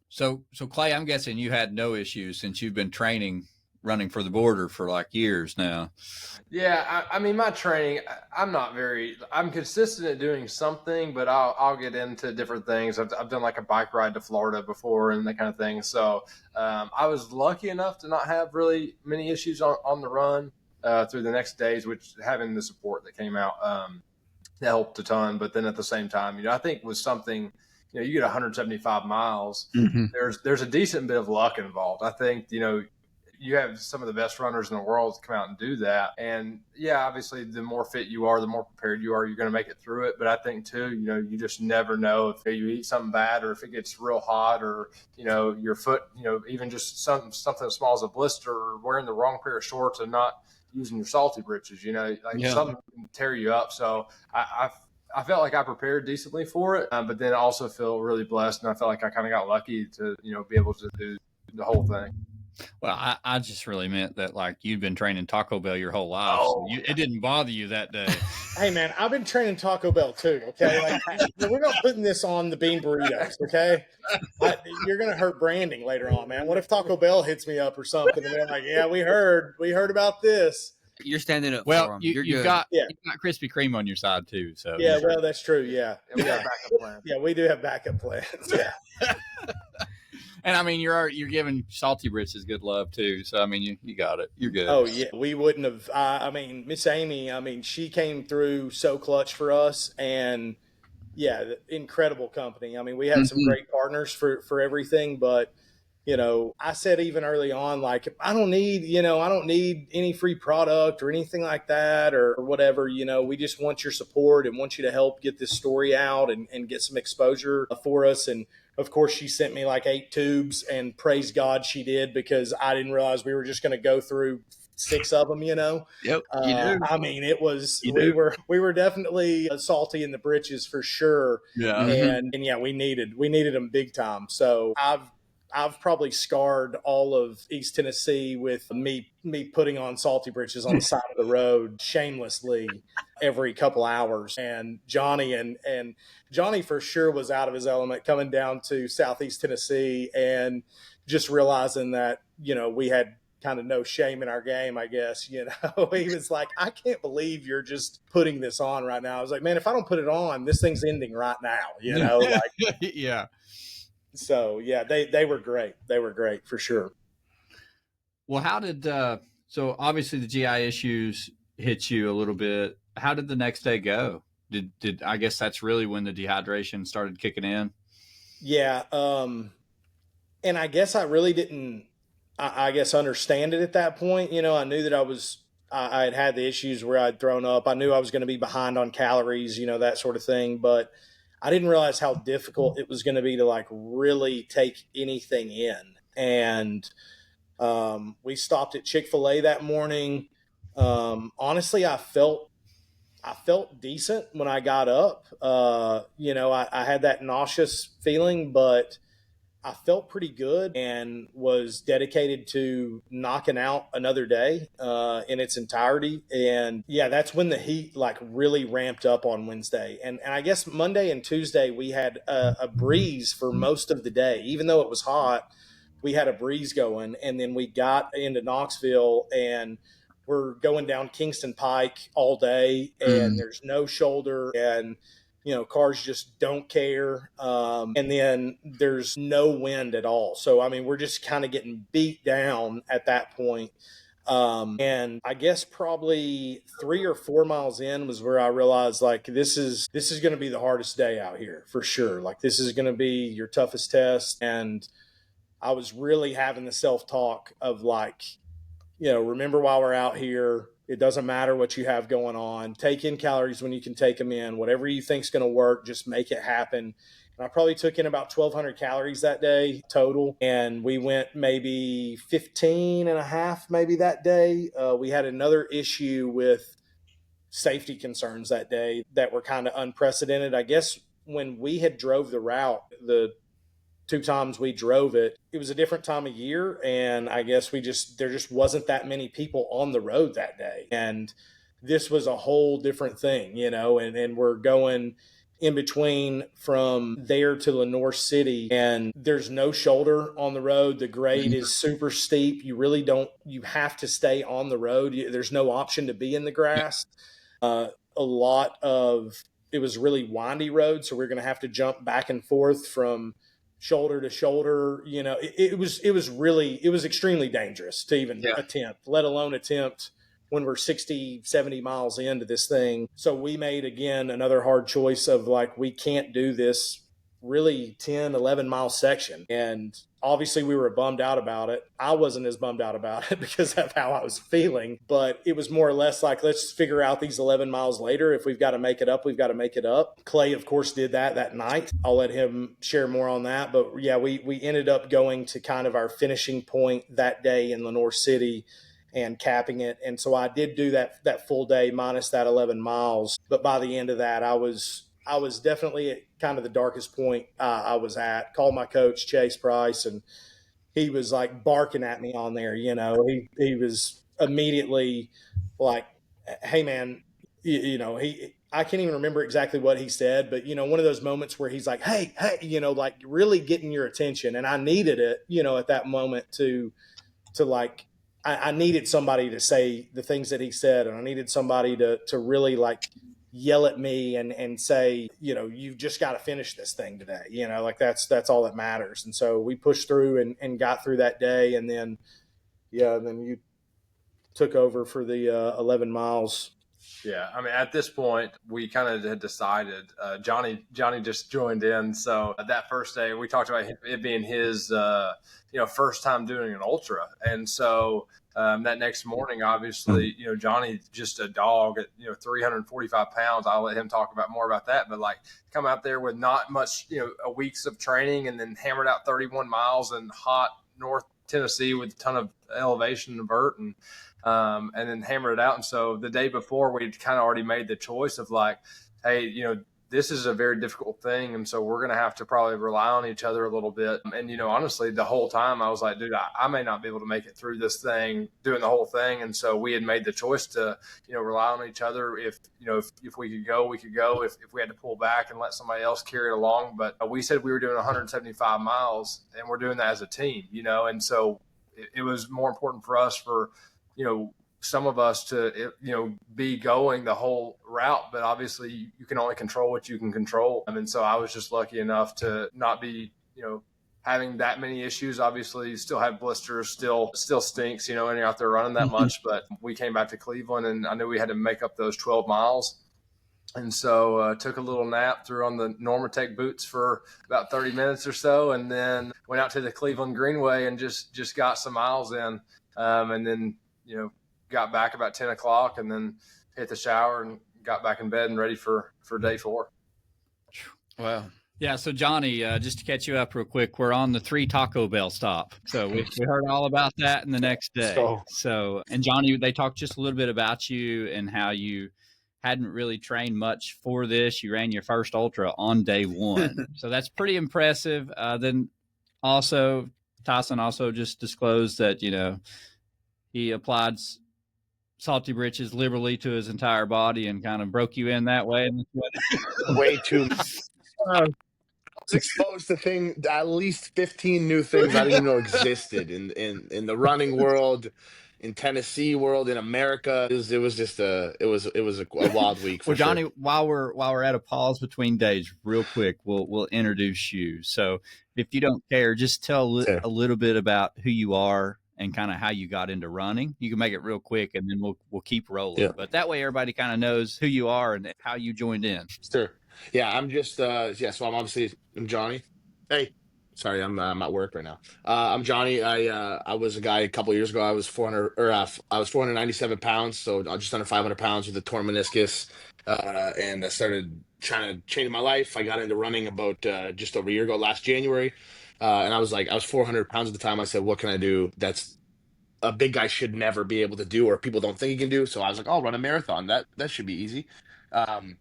So Clay, I'm guessing you had no issues since you've been training running for the border for like years now. Yeah, I mean, my training, I'm consistent at doing something, but I'll get into different things. I've done like a bike ride to Florida before and that kind of thing. So I was lucky enough to not have really many issues on the run through the next days, which having the support that came out that helped a ton. But then at the same time, I think was something, you get 175 miles, there's a decent bit of luck involved. I think, you have some of the best runners in the world to come out and do that. And yeah, obviously the more fit you are, the more prepared you are, you're going to make it through it. But I think too, you just never know if you eat something bad or if it gets real hot or, your foot, even just something as small as a blister or wearing the wrong pair of shorts and not using your salty britches, something can tear you up. So I felt like I prepared decently for it, but then I also feel really blessed. And I felt like I kind of got lucky to, be able to do the whole thing. Well, I just really meant that like you'd been training Taco Bell your whole life. So it didn't bother you that day. Hey, man, I've been training Taco Bell too, okay? Like, we're not putting this on the bean burritos, okay? You're going to hurt branding later on, man. What if Taco Bell hits me up or something? And they're like, yeah, we heard about this. You're standing up well, for them. You've got Krispy Kreme on your side too. So yeah, well, that's true. Yeah. We got a backup plan. Yeah, we do have backup plans. Yeah. And I mean, you're giving salty britches good love too. So I mean, you got it. You're good. Oh yeah, we wouldn't have. I mean, Miss Amy. she came through so clutch for us, and yeah, incredible company. I mean, we had some great partners for everything, but I said even early on, like, I don't need any free product or anything like that or whatever. We just want your support and want you to help get this story out and get some exposure for us. And of course, she sent me like 8 tubes, and praise God she did, because I didn't realize we were just going to go through 6 of them. Yep. I mean, it was we were definitely salty in the britches for sure. Yeah. And yeah, we needed them big time. So I've probably scarred all of East Tennessee with me putting on salty britches on the side of the road shamelessly every couple hours. And Johnny for sure was out of his element coming down to Southeast Tennessee and just realizing that, we had kind of no shame in our game, I guess. He was like, I can't believe you're just putting this on right now. I was like, man, if I don't put it on, this thing's ending right now, like, yeah. So yeah, they were great. They were great for sure. Well, how did so obviously the GI issues hit you a little bit. How did the next day go? Did I guess that's really when the dehydration started kicking in? Yeah, and I guess I really didn't. I guess understand it at that point. I knew that I had the issues where I'd thrown up. I knew I was going to be behind on calories, that sort of thing, but I didn't realize how difficult it was going to be to like really take anything in. And we stopped at Chick-fil-A that morning. Honestly, I felt decent when I got up. I had that nauseous feeling, but I felt pretty good and was dedicated to knocking out another day in its entirety. And yeah, that's when the heat like really ramped up on Wednesday. And I guess Monday and Tuesday we had a breeze for most of the day. Even though it was hot, we had a breeze going. And then we got into Knoxville and we're going down Kingston Pike all day, and there's no shoulder, and cars just don't care. And then there's no wind at all. So, I mean, we're just kind of getting beat down at that point. And I guess probably 3 or 4 miles in was where I realized, like, this is going to be the hardest day out here for sure. Like, this is going to be your toughest test. And I was really having the self-talk of, like, remember while we're out here, it doesn't matter what you have going on. Take in calories when you can take them in. Whatever you think's going to work, just make it happen. And I probably took in about 1,200 calories that day total. And we went maybe 15 and a half maybe that day. We had another issue with safety concerns that day that were kind of unprecedented. I guess when we had drove the route, the 2 times we drove it, it was a different time of year. And I guess there just wasn't that many people on the road that day. And this was a whole different thing, and we're going in between from there to Lenore City, and there's no shoulder on the road. The grade is super steep. You have to stay on the road. There's no option to be in the grass. It was really windy road. So we're going to have to jump back and forth from shoulder to shoulder. It was extremely dangerous to even attempt, let alone attempt when we're 60, 70 miles into this thing. So we made, again, another hard choice of, like, we can't do this really 10, 11 mile section. And obviously we were bummed out about it. I wasn't as bummed out about it because of how I was feeling, but it was more or less like, let's figure out these 11 miles later. If we've got to make it up, we've got to make it up. Clay, of course, did that night. I'll let him share more on that. But yeah, we ended up going to kind of our finishing point that day in Lenore City and capping it. And so I did do that full day minus that 11 miles. But by the end of that, I was definitely at kind of the darkest point I was at. Called my coach, Chase Price, and he was like barking at me on there. He was immediately like, hey man, I can't even remember exactly what he said, but one of those moments where he's like, hey, like really getting your attention. And I needed it, at that moment to like, I needed somebody to say the things that he said, and I needed somebody to really like yell at me and say, you've just got to finish this thing today. Like that's all that matters. And so we pushed through and got through that day. And then, then you took over for the 11 miles. Yeah, I mean, at this point, we kind of had decided. Johnny just joined in, so that first day we talked about it being his, first time doing an ultra, and so that next morning, obviously, Johnny just a dog at 345 pounds. I'll let him talk more about that, but like come out there with not much, a weeks of training, and then hammered out 31 miles in hot North Tennessee with a ton of elevation and vert and then hammered it out. And so the day before, we'd kind of already made the choice of like, hey, this is a very difficult thing. And so we're going to have to probably rely on each other a little bit. And, honestly, the whole time I was like, dude, I may not be able to make it through this thing, doing the whole thing. And so we had made the choice to, rely on each other. If we could go, we could go. If we had to pull back and let somebody else carry it along. But we said we were doing 175 miles and we're doing that as a team, and so it was more important for us some of us to, be going the whole route, but obviously you can only control what you can control. And so I was just lucky enough to not be, having that many issues. Obviously you still have blisters, still stinks, and you're out there running that much, but we came back to Cleveland and I knew we had to make up those 12 miles. And so took a little nap, threw on the Normatec boots for about 30 minutes or so, and then went out to the Cleveland Greenway and just got some miles in. And then, got back about 10 o'clock and then hit the shower and got back in bed and ready for day 4. Wow. Yeah. So Johnny, just to catch you up real quick, we're on the 3 Taco Bell stop. So we heard all about that in the next day. So, and Johnny, they talked just a little bit about you and how you hadn't really trained much for this. You ran your first ultra on day 1. So that's pretty impressive. Then also Tyson also just disclosed that, he applied salty britches liberally to his entire body and kind of broke you in that way. Way too much. I was exposed to at least 15 new things I didn't even know existed in the running world, in Tennessee world, in America. It was just a wild week. Well, Johnny, sure. while we're at a pause between days, real quick, we'll introduce you. So if you don't care, just tell a little bit about who you are and kind of how you got into running. You can make it real quick, and then we'll keep rolling. Yeah. But that way, everybody kind of knows who you are and how you joined in. Sure. Yeah, I'm just so I'm Johnny. Hey, sorry, I'm at work right now. I'm Johnny. I was a guy a couple years ago. I was 497 pounds, so just under 500 pounds with a torn meniscus. And I started trying to change my life. I got into running about just over a year ago, last January. And I was 400 pounds at the time. I said, what can I do that's a big guy should never be able to do, or people don't think he can do? So I was like, I'll run a marathon. That should be easy. Um,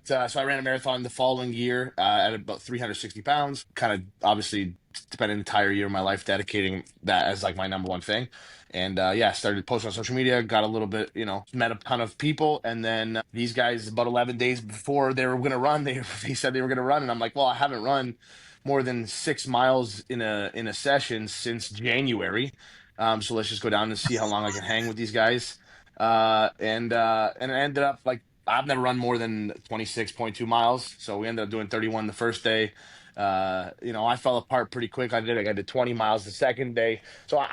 so I ran a marathon the following year at about 360 pounds. Kind of obviously spent an entire year of my life dedicating that as like my number one thing. And started posting on social media, got a little bit, met a ton of people. And then these guys, about 11 days before they were going to run, they said they were going to run. And I'm like, well, I haven't run more than 6 miles in a session since January. So let's just go down and see how long I can hang with these guys. And it ended up like, I've never run more than 26.2 miles. So we ended up doing 31 the first day. I fell apart pretty quick. I did 20 miles the second day. So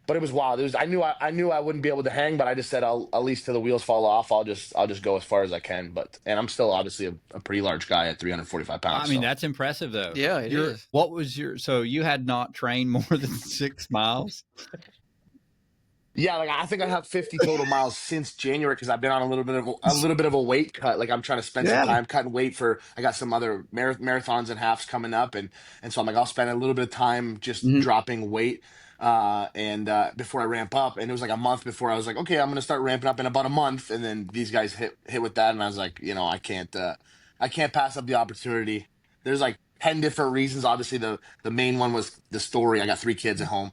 but it was wild. I knew I wouldn't be able to hang, but I just said, I'll at least till the wheels fall off, I'll just go as far as I can. And I'm still obviously a pretty large guy at 345 pounds. I mean, that's impressive though. Yeah, it is. What was so you had not trained more than 6 miles? Yeah, like I think I have 50 total miles since January because I've been on a little bit of a weight cut. Like I'm trying to spend some time cutting weight I got some other marathons and halves coming up, and so I'm like, I'll spend a little bit of time just dropping weight before I ramp up. And it was like a month before I was like, okay, I'm gonna start ramping up in about a month. And then these guys hit with that, and I was like, I can't pass up the opportunity. There's like 10 different reasons. Obviously, the main one was the story. I got 3 kids at home.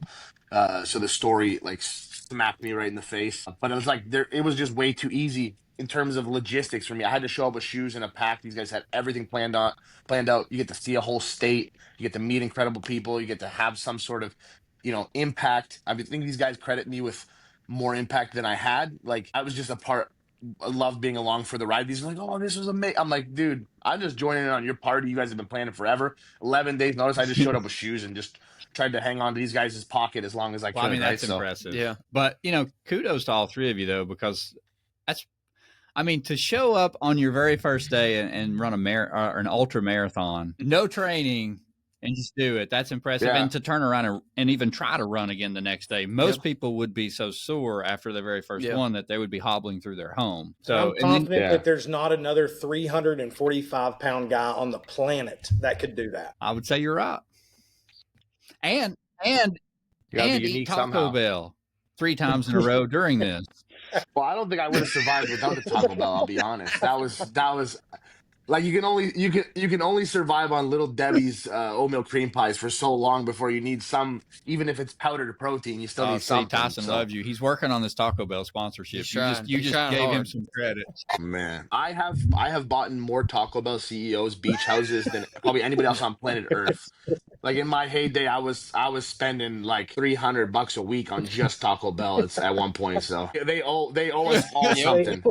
So the story like smacked me right in the face, but it was like it was just way too easy in terms of logistics for me. I had to show up with shoes and a pack. These guys had everything planned out. You get to see a whole state. You get to meet incredible people. You get to have some sort of, impact. I think these guys credit me with more impact than I had. Like I was just a part. I love being along for the ride. These are like, oh, this was amazing. I'm like, dude, I'm just joining in on your party. You guys have been planning forever. 11 days notice. I just showed up with shoes and just tried to hang on to these guys' pocket as long as I could. I mean, that's impressive. Yeah. But, kudos to all 3 of you, though, because to show up on your very first day and run an ultra marathon, no training, and just do it, that's impressive. Yeah. And to turn around and even try to run again the next day. Most people would be so sore after the very first one that they would be hobbling through their home. So I'm confident that there's not another 345-pound guy on the planet that could do that. I would say you're right. And eat Taco Bell 3 times in a row during this. Well, I don't think I would have survived without the Taco Bell. I'll be honest. That was like you can only survive on Little Debbie's oatmeal cream pies for so long before you need some, even if it's powdered protein. You still need something. Tyson loves you. He's working on this Taco Bell sponsorship. You just gave him some credit. Man, I have bought more Taco Bell CEOs beach houses than probably anybody else on planet Earth. Like in my heyday, I was spending like $300 a week on just Taco Bell. It's at one point, so they owe us all something.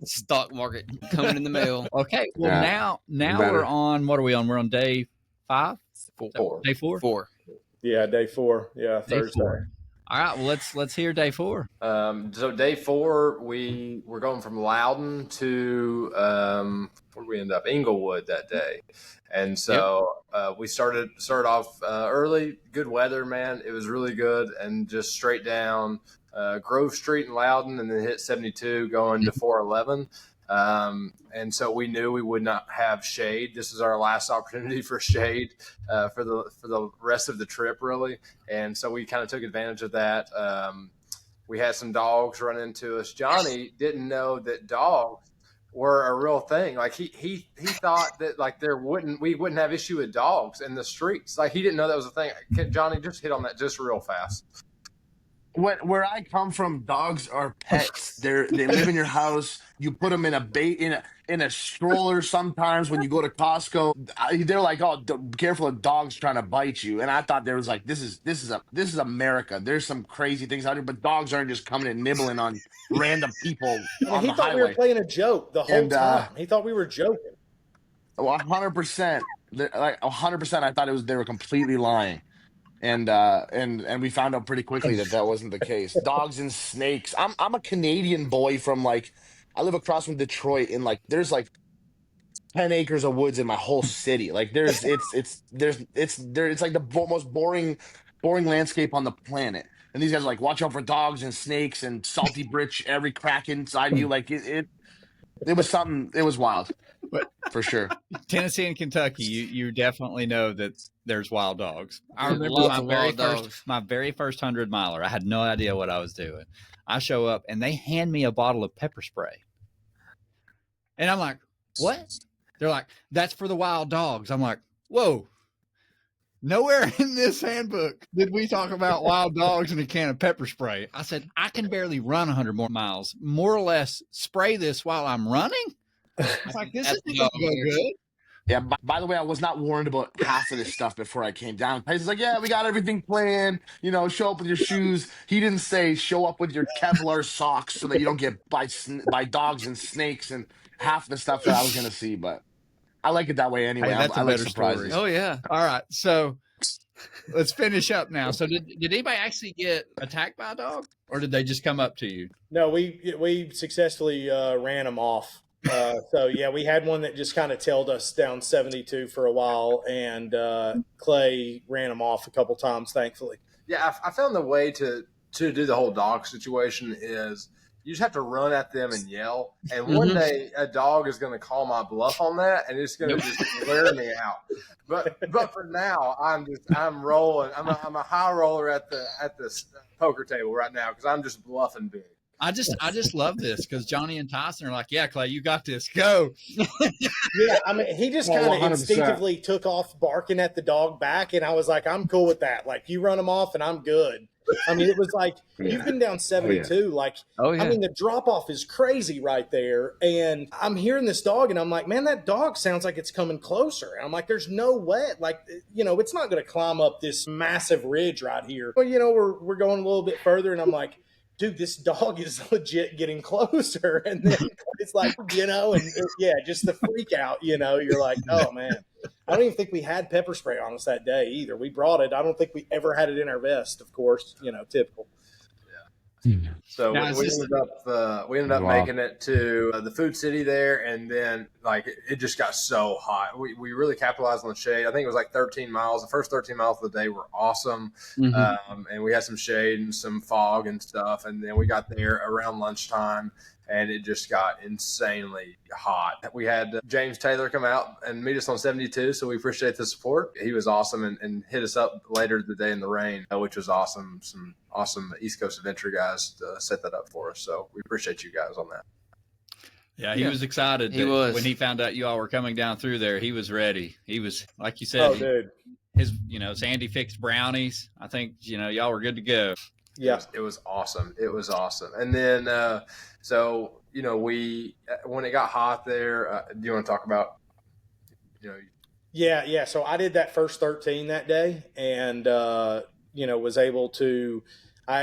Stock market coming in the mail. Okay, well now we're on. What are we on? We're on day 5. 4. Day 4. 4. Yeah, day 4. Yeah, day Thursday. 4. All right, well let's hear day 4. So day 4, we're going from Loudon to where we end up, Inglewood that day. And so we started off early, good weather, man. It was really good, and just straight down Grove Street in Loudon, and then hit 72 going to 411. And so we knew we would not have shade. This is our last opportunity for shade for the rest of the trip, really. And so we kind of took advantage of that. We had some dogs run into us. Johnny didn't know that dogs were a real thing. Like he thought that like we wouldn't have issue with dogs in the streets. Like he didn't know that was a thing. Johnny, just hit on that just real fast. Where I come from, dogs are pets. They live in your house. You put them in a stroller. Sometimes when you go to Costco, they're like, "Oh, careful of dogs trying to bite you." And I thought there was like, "This is America. There's some crazy things out here, but dogs aren't just coming and nibbling on random people on the highway." He thought we were playing a joke the whole time. He thought we were joking. 100%, like 100%. I thought they were completely lying. And we found out pretty quickly that wasn't the case. Dogs and snakes. I'm a Canadian boy from like I live across from Detroit, and like there's like 10 acres of woods in my whole city. Like it's like the most boring landscape on the planet. And these guys are like, watch out for dogs and snakes and salty britch every crack inside you. Like it was something. It was wild, But for sure. Tennessee and Kentucky, you definitely know that there's wild dogs. I There's remember lots of wild dogs. my very first 100-miler. I had no idea what I was doing. I show up and they hand me a bottle of pepper spray, and I'm like, "What?" They're like, "That's for the wild dogs." I'm like, "Whoa." Nowhere in this handbook did we talk about wild dogs and a can of pepper spray. I said, I can barely run 100 more miles. More or less spray this while I'm running? I was like, this isn't going to go good. Yeah, by the way, I was not warned about half of this stuff before I came down. He's like, yeah, we got everything planned. You know, show up with your shoes. He didn't say show up with your Kevlar socks so that you don't get by dogs and snakes and half the stuff that I was going to see. But I like it that way anyway. Hey, that's I a like better surprises. story. Oh yeah. All right, so let's finish up now. So did anybody actually get attacked by a dog, or did they just come up to you? No, we successfully ran them off. So yeah, we had one that just kind of tailed us down 72 for a while, and Clay ran them off a couple times, thankfully. Yeah, I found the way to do the whole dog situation is you just have to run at them and yell. And one day a dog is going to call my bluff on that, and it's going to just wear me out. But for now, I'm rolling. I'm a high roller at the poker table right now because I'm just bluffing big. I just love this because Johnny and Tyson are like, yeah, Clay, you got this. Go. Yeah, I mean, he just kind of 100%. instinctively took off barking at the dog back, and I was like, I'm cool with that. Like, you run them off, and I'm good. I mean, it was like, you've been down 72. Like, I mean, the drop-off is crazy right there, and I'm hearing this dog, and I'm like, man, that dog sounds like it's coming closer. And I'm like, there's no way. Like, you know, it's not going to climb up this massive ridge right here. Well, you know, we're going a little bit further, and I'm like, dude, this dog is legit getting closer. And then it's like, you know, and yeah, just the freak out, you know, you're like, oh man, I don't even think we had pepper spray on us that day either. We brought it. I don't think we ever had it in our vest, of course, you know, typical. So Now, we ended up making it to the food city there, and then like it just got so hot. We really capitalized on the shade. I think it was like 13 miles. The first 13 miles of the day were awesome, and we had some shade and some fog and stuff. And then we got there around lunchtime, and it just got insanely hot. We had James Taylor come out and meet us on 72, so we appreciate the support. He was awesome and hit us up later the day in the rain, which was awesome. Some awesome East Coast Adventure guys set that up for us, so we appreciate you guys on that. Yeah, he was excited. He was. When he found out you all were coming down through there, he was ready. He was, like you said, Dude. Sandy fixed brownies. I think, y'all were good to go. Yeah. It was awesome. It was awesome. And then, so, we, when it got hot there, do you want to talk about, Yeah. So I did that first 13 that day, and, I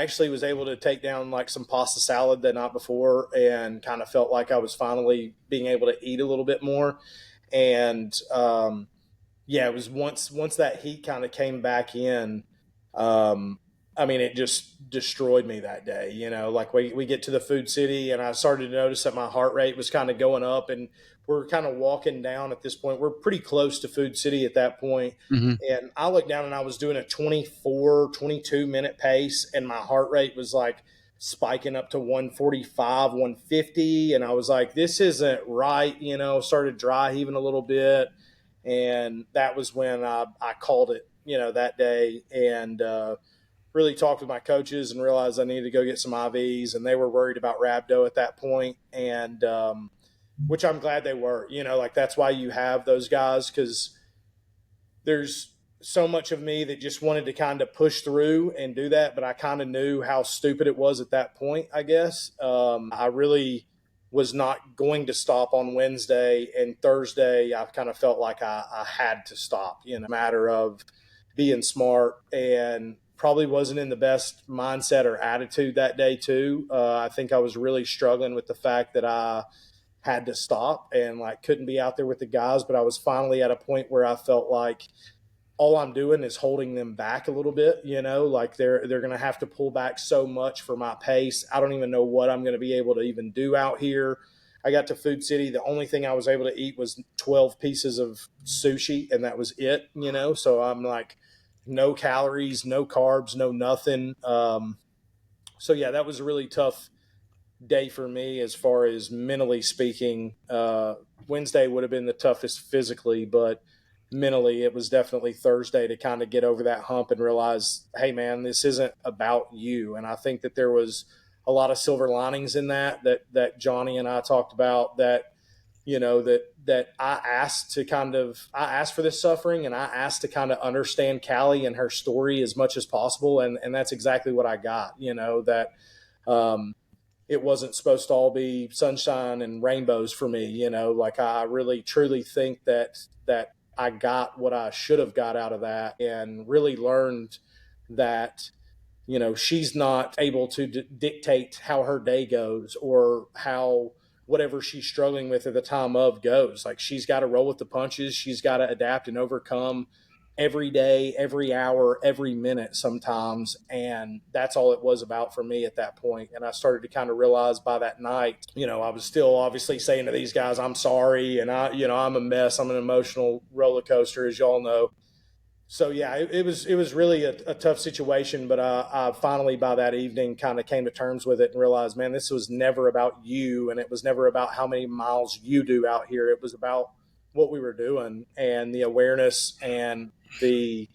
actually was able to take down like some pasta salad the night before, and kind of felt like I was finally being able to eat a little bit more. And, it was once that heat kind of came back in, it just destroyed me that day. Like we get to the food city, and I started to notice that my heart rate was kind of going up, and we're kind of walking down at this point. We're pretty close to food city at that point. And I looked down, and I was doing a 22 minute pace, and my heart rate was like spiking up to 145, 150. And I was like, this isn't right. Started dry heaving a little bit. And that was when I called it, that day, and, really talked with my coaches and realized I needed to go get some IVs, and they were worried about rhabdo at that point. And, which I'm glad they were, like that's why you have those guys, because there's so much of me that just wanted to kind of push through and do that. But I kind of knew how stupid it was at that point, I guess. I really was not going to stop on Wednesday, and Thursday I kind of felt like I had to stop, matter of being smart, and probably wasn't in the best mindset or attitude that day too. I think I was really struggling with the fact that I had to stop and like couldn't be out there with the guys, but I was finally at a point where I felt like all I'm doing is holding them back a little bit, like they're going to have to pull back so much for my pace. I don't even know what I'm going to be able to even do out here. I got to Food City. The only thing I was able to eat was 12 pieces of sushi, and that was it, So I'm like, no calories, no carbs, no nothing. So yeah, that was a really tough day for me as far as mentally speaking. Wednesday would have been the toughest physically, but mentally it was definitely Thursday to kind of get over that hump and realize, hey man, this isn't about you. And I think that there was a lot of silver linings in that Johnny and I talked about, that I asked for this suffering, and I asked to kind of understand Callie and her story as much as possible. And that's exactly what I got, that, it wasn't supposed to all be sunshine and rainbows for me, like I really truly think that I got what I should have got out of that, and really learned that, she's not able to dictate how her day goes or how whatever she's struggling with at the time of goes. Like, she's got to roll with the punches. She's got to adapt and overcome every day, every hour, every minute sometimes. And that's all it was about for me at that point. And I started to kind of realize by that night, I was still obviously saying to these guys, I'm sorry. And I'm a mess. I'm an emotional roller coaster, as y'all know. So yeah, it was really a tough situation, but I finally by that evening kind of came to terms with it and realized, man, this was never about you, and it was never about how many miles you do out here. It was about what we were doing and the awareness and the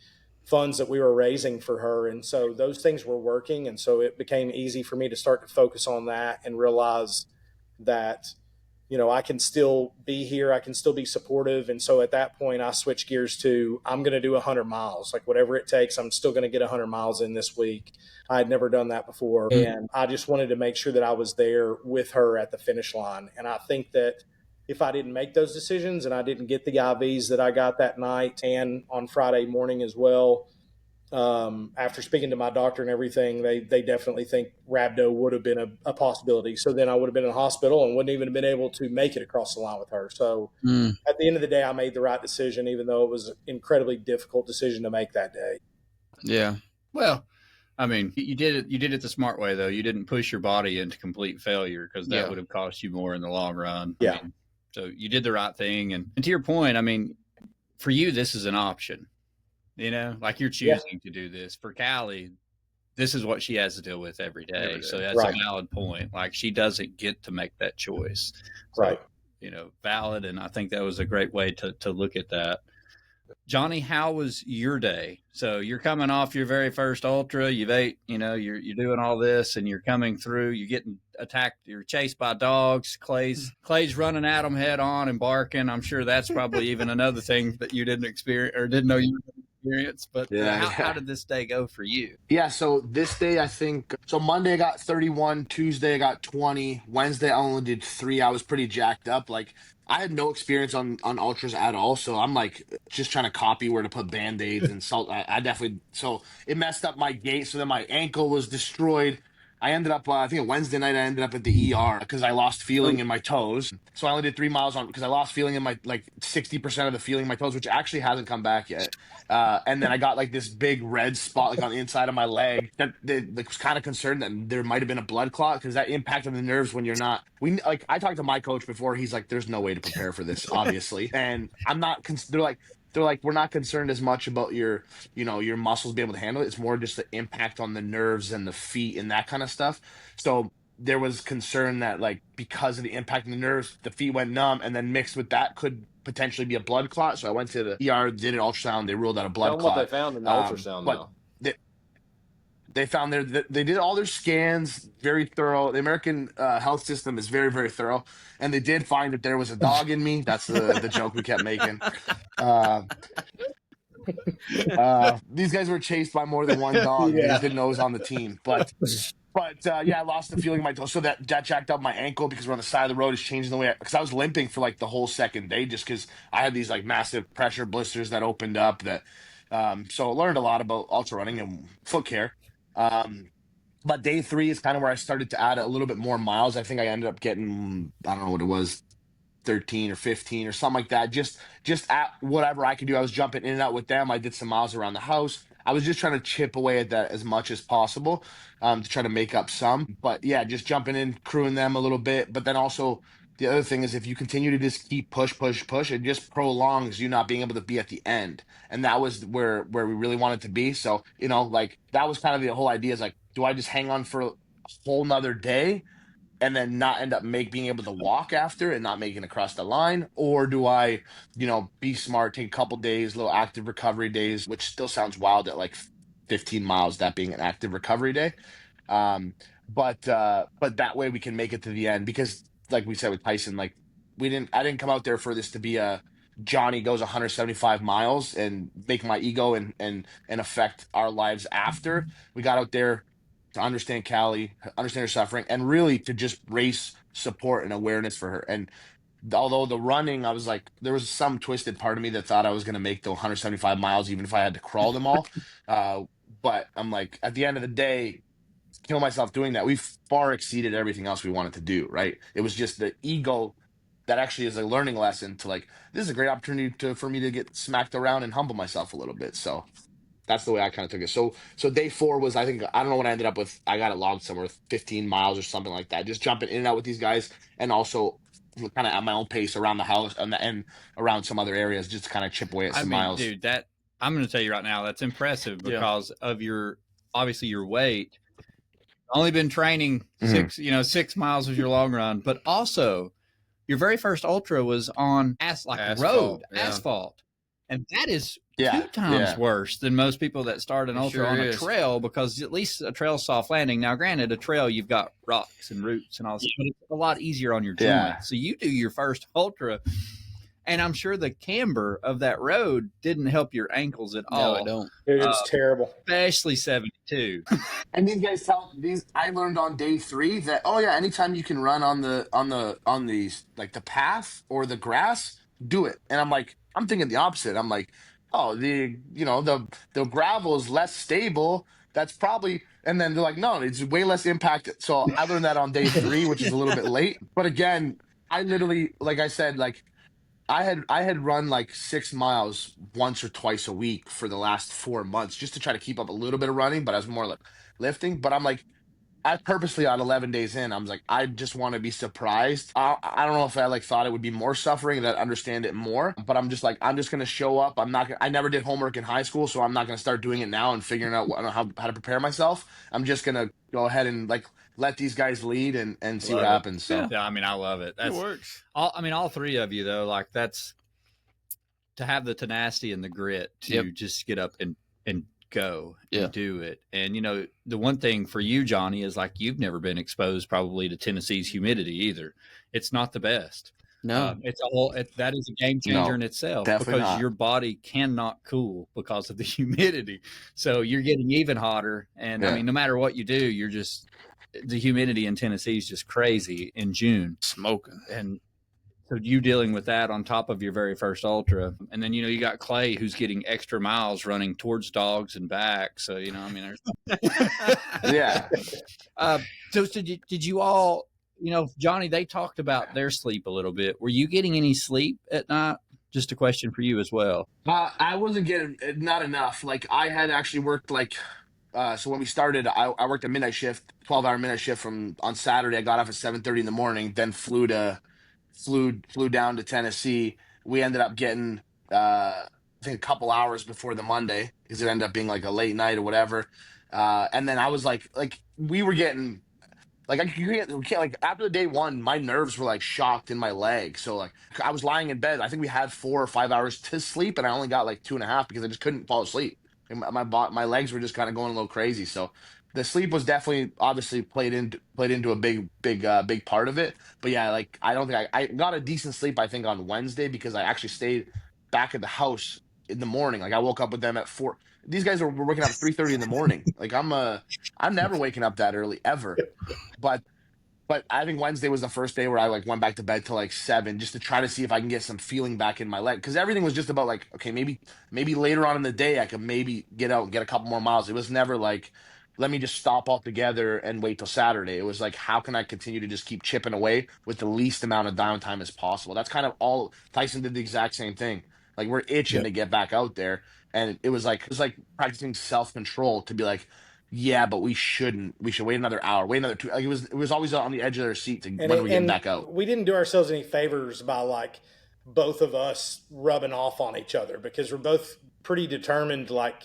funds that we were raising for her. And so those things were working, and so it became easy for me to start to focus on that and realize that I can still be here. I can still be supportive. And so at that point, I switched gears to, I'm going to do 100 miles, like whatever it takes. I'm still going to get 100 miles in this week. I had never done that before. And I just wanted to make sure that I was there with her at the finish line. And I think that if I didn't make those decisions and I didn't get the IVs that I got that night and on Friday morning as well, after speaking to my doctor and everything, they definitely think rhabdo would have been a possibility. So then I would have been in the hospital and wouldn't even have been able to make it across the line with her. So at the end of the day, I made the right decision, even though it was an incredibly difficult decision to make that day. Yeah. Well, I mean, you did it the smart way, though. You didn't push your body into complete failure, because that would have cost you more in the long run. Yeah. I mean, so you did the right thing. And to your point, I mean, for you, this is an option. Like, you're choosing to do this. For Callie, this is what she has to deal with every day. So that's a valid point. Like, she doesn't get to make that choice. So, right. Valid. And I think that was a great way to look at that. Johnny, how was your day? So you're coming off your very first ultra. You've ate, you're doing all this, and you're coming through. You're getting attacked. You're chased by dogs. Clay's running at them head on and barking. I'm sure that's probably even another thing that you didn't experience or didn't know you were experience. But how did this day go for you? Yeah, so this day, I think, so Monday I got 31, Tuesday I got 20, Wednesday I only did 3. I was pretty jacked up. Like, I had no experience on ultras at all, so I'm like just trying to copy where to put Band-Aids and salt. I definitely, so it messed up my gait, so then my ankle was destroyed. I ended up, I think Wednesday night, I ended up at the ER because I lost feeling in my toes. So I only did 3 miles because I lost feeling in my, like 60% of the feeling in my toes, which actually hasn't come back yet. And then I got like this big red spot like on the inside of my leg that was kind of concerned that there might have been a blood clot, because that impacted the nerves when you're not. I talked to my coach before. He's like, there's no way to prepare for this, obviously. And I'm not. They're like, we're not concerned as much about your muscles being able to handle it. It's more just the impact on the nerves and the feet and that kind of stuff. So there was concern that, like, because of the impact on the nerves, the feet went numb, and then mixed with that could potentially be a blood clot. So I went to the ER, did an ultrasound. They ruled out a blood clot. What they found in the ultrasound, though. They found they did all their scans, very thorough. The American health system is very, very thorough. And they did find that there was a dog in me. That's the joke we kept making. These guys were chased by more than one dog. They just didn't know it was on the team. But I lost the feeling in my toe. So that jacked up my ankle, because we're on the side of the road. Is changing the way, because I was limping for like the whole second day, just because I had these like massive pressure blisters that opened up. So I learned a lot about ultra running and foot care. But day 3 is kind of where I started to add a little bit more miles. I think I ended up getting, I don't know what it was, 13 or 15 or something like that. Just at whatever I could do. I was jumping in and out with them. I did some miles around the house. I was just trying to chip away at that as much as possible, to try to make up some. But yeah, just jumping in, crewing them a little bit. But then also the other thing is if you continue to just keep push, it just prolongs you not being able to be at the end. And that was where we really wanted to be. So, like that was kind of the whole idea is like, do I just hang on for a whole nother day and then not end up being able to walk after and not making it across the line? Or do I, be smart, take a couple days, little active recovery days, which still sounds wild at like 15 miles, that being an active recovery day. Um, but that way we can make it to the end because like we said with Tyson, like I didn't come out there for this to be a Johnny goes 175 miles and make my ego and affect our lives after. We got out there to understand Callie, understand her suffering, and really to just raise support and awareness for her. And although the running, I was like, there was some twisted part of me that thought I was going to make the 175 miles, even if I had to crawl them all. But I'm like, at the end of the day, kill myself doing that. We far exceeded everything else we wanted to do, right? It was just the ego that actually is a learning lesson to like, this is a great opportunity for me to get smacked around and humble myself a little bit. So that's the way I kind of took it. So day 4 was, I think, I don't know what I ended up with. I got it logged somewhere 15 miles or something like that. Just jumping in and out with these guys, and also kind of at my own pace around the house and around some other areas, just to kind of chip away at some miles. Dude, that I'm going to tell you right now, that's impressive because of obviously your weight. Only been training 6 miles was your long run, but also your very first ultra was on asphalt. And that is 2 times worse than most people that start an ultra on a trail, because at least a trail's soft landing. Now, granted, a trail, you've got rocks and roots and all this, but it's a lot easier on your joints. So you do your first ultra, and I'm sure the camber of that road didn't help your ankles at all. No, it don't. It was terrible. Especially 72. And these guys I learned on day 3 that, anytime you can run on these, like the path or the grass, do it. And I'm thinking the opposite. I'm like, the gravel is less stable. That's probably, and then they're like, no, it's way less impacted. So I learned that on day 3, which is a little bit late. But again, I literally, like I said, like I had run like 6 miles once or twice a week for the last 4 months just to try to keep up a little bit of running, but I was more like lifting. But I'm like, I purposely on 11 days in, I was like, I just want to be surprised. I don't know if I thought it would be more suffering and I'd understand it more, but I'm just going to show up. I never did homework in high school, so I'm not going to start doing it now and figuring out how to prepare myself. I'm just going to go ahead and let these guys lead and see what happens. So yeah, I mean, I love it. It works. All 3 of you though, like that's to have the tenacity and the grit to just get up and go and do it. And the one thing for you, Johnny, is like you've never been exposed probably to Tennessee's humidity either. It's not the best. No, that is a game changer in itself, because your body cannot cool because of the humidity. So you're getting even hotter. And I mean, no matter what you do, the humidity in Tennessee is just crazy in June, smoking. And so you dealing with that on top of your very first ultra. And then, you got Clay, who's getting extra miles running towards dogs and back. So, I mean, there's so did you all, Johnny, they talked about their sleep a little bit. Were you getting any sleep at night? Just a question for you as well. I wasn't getting not enough. Like I had actually worked so when we started, I worked a midnight shift, 12-hour midnight shift on Saturday. I got off at 7:30 in the morning, then flew down to Tennessee. We ended up getting, I think, a couple hours before the Monday, because it ended up being like a late night or whatever. And then I was like we were getting, like, we can't, like, after the day 1, my nerves were like shocked in my leg. So like I was lying in bed. I think we had 4 or 5 hours to sleep, and I only got like 2.5 because I just couldn't fall asleep. And my legs were just kind of going a little crazy. So the sleep was definitely obviously played into a big part of it. But yeah, like I don't think I got a decent sleep, I think, on Wednesday, because I actually stayed back at the house in the morning. Like I woke up with them at 4. These guys were waking up at 3:30 in the morning. Like I'm never waking up that early ever. But I think Wednesday was the first day where I went back to bed till like 7, just to try to see if I can get some feeling back in my leg, because everything was just about like, okay, maybe later on in the day I could maybe get out and get a couple more miles. It was never like, let me just stop altogether and wait till Saturday. It was like, how can I continue to just keep chipping away with the least amount of downtime as possible? That's kind of all. Tyson did the exact same thing. Like, we're itching Yep. to get back out there. And it was like practicing self-control to be like, yeah, but we shouldn't. We should wait another hour, wait another 2. Like, it was always on the edge of their seat to when we get back out. We didn't do ourselves any favors by like both of us rubbing off on each other, because we're both pretty determined like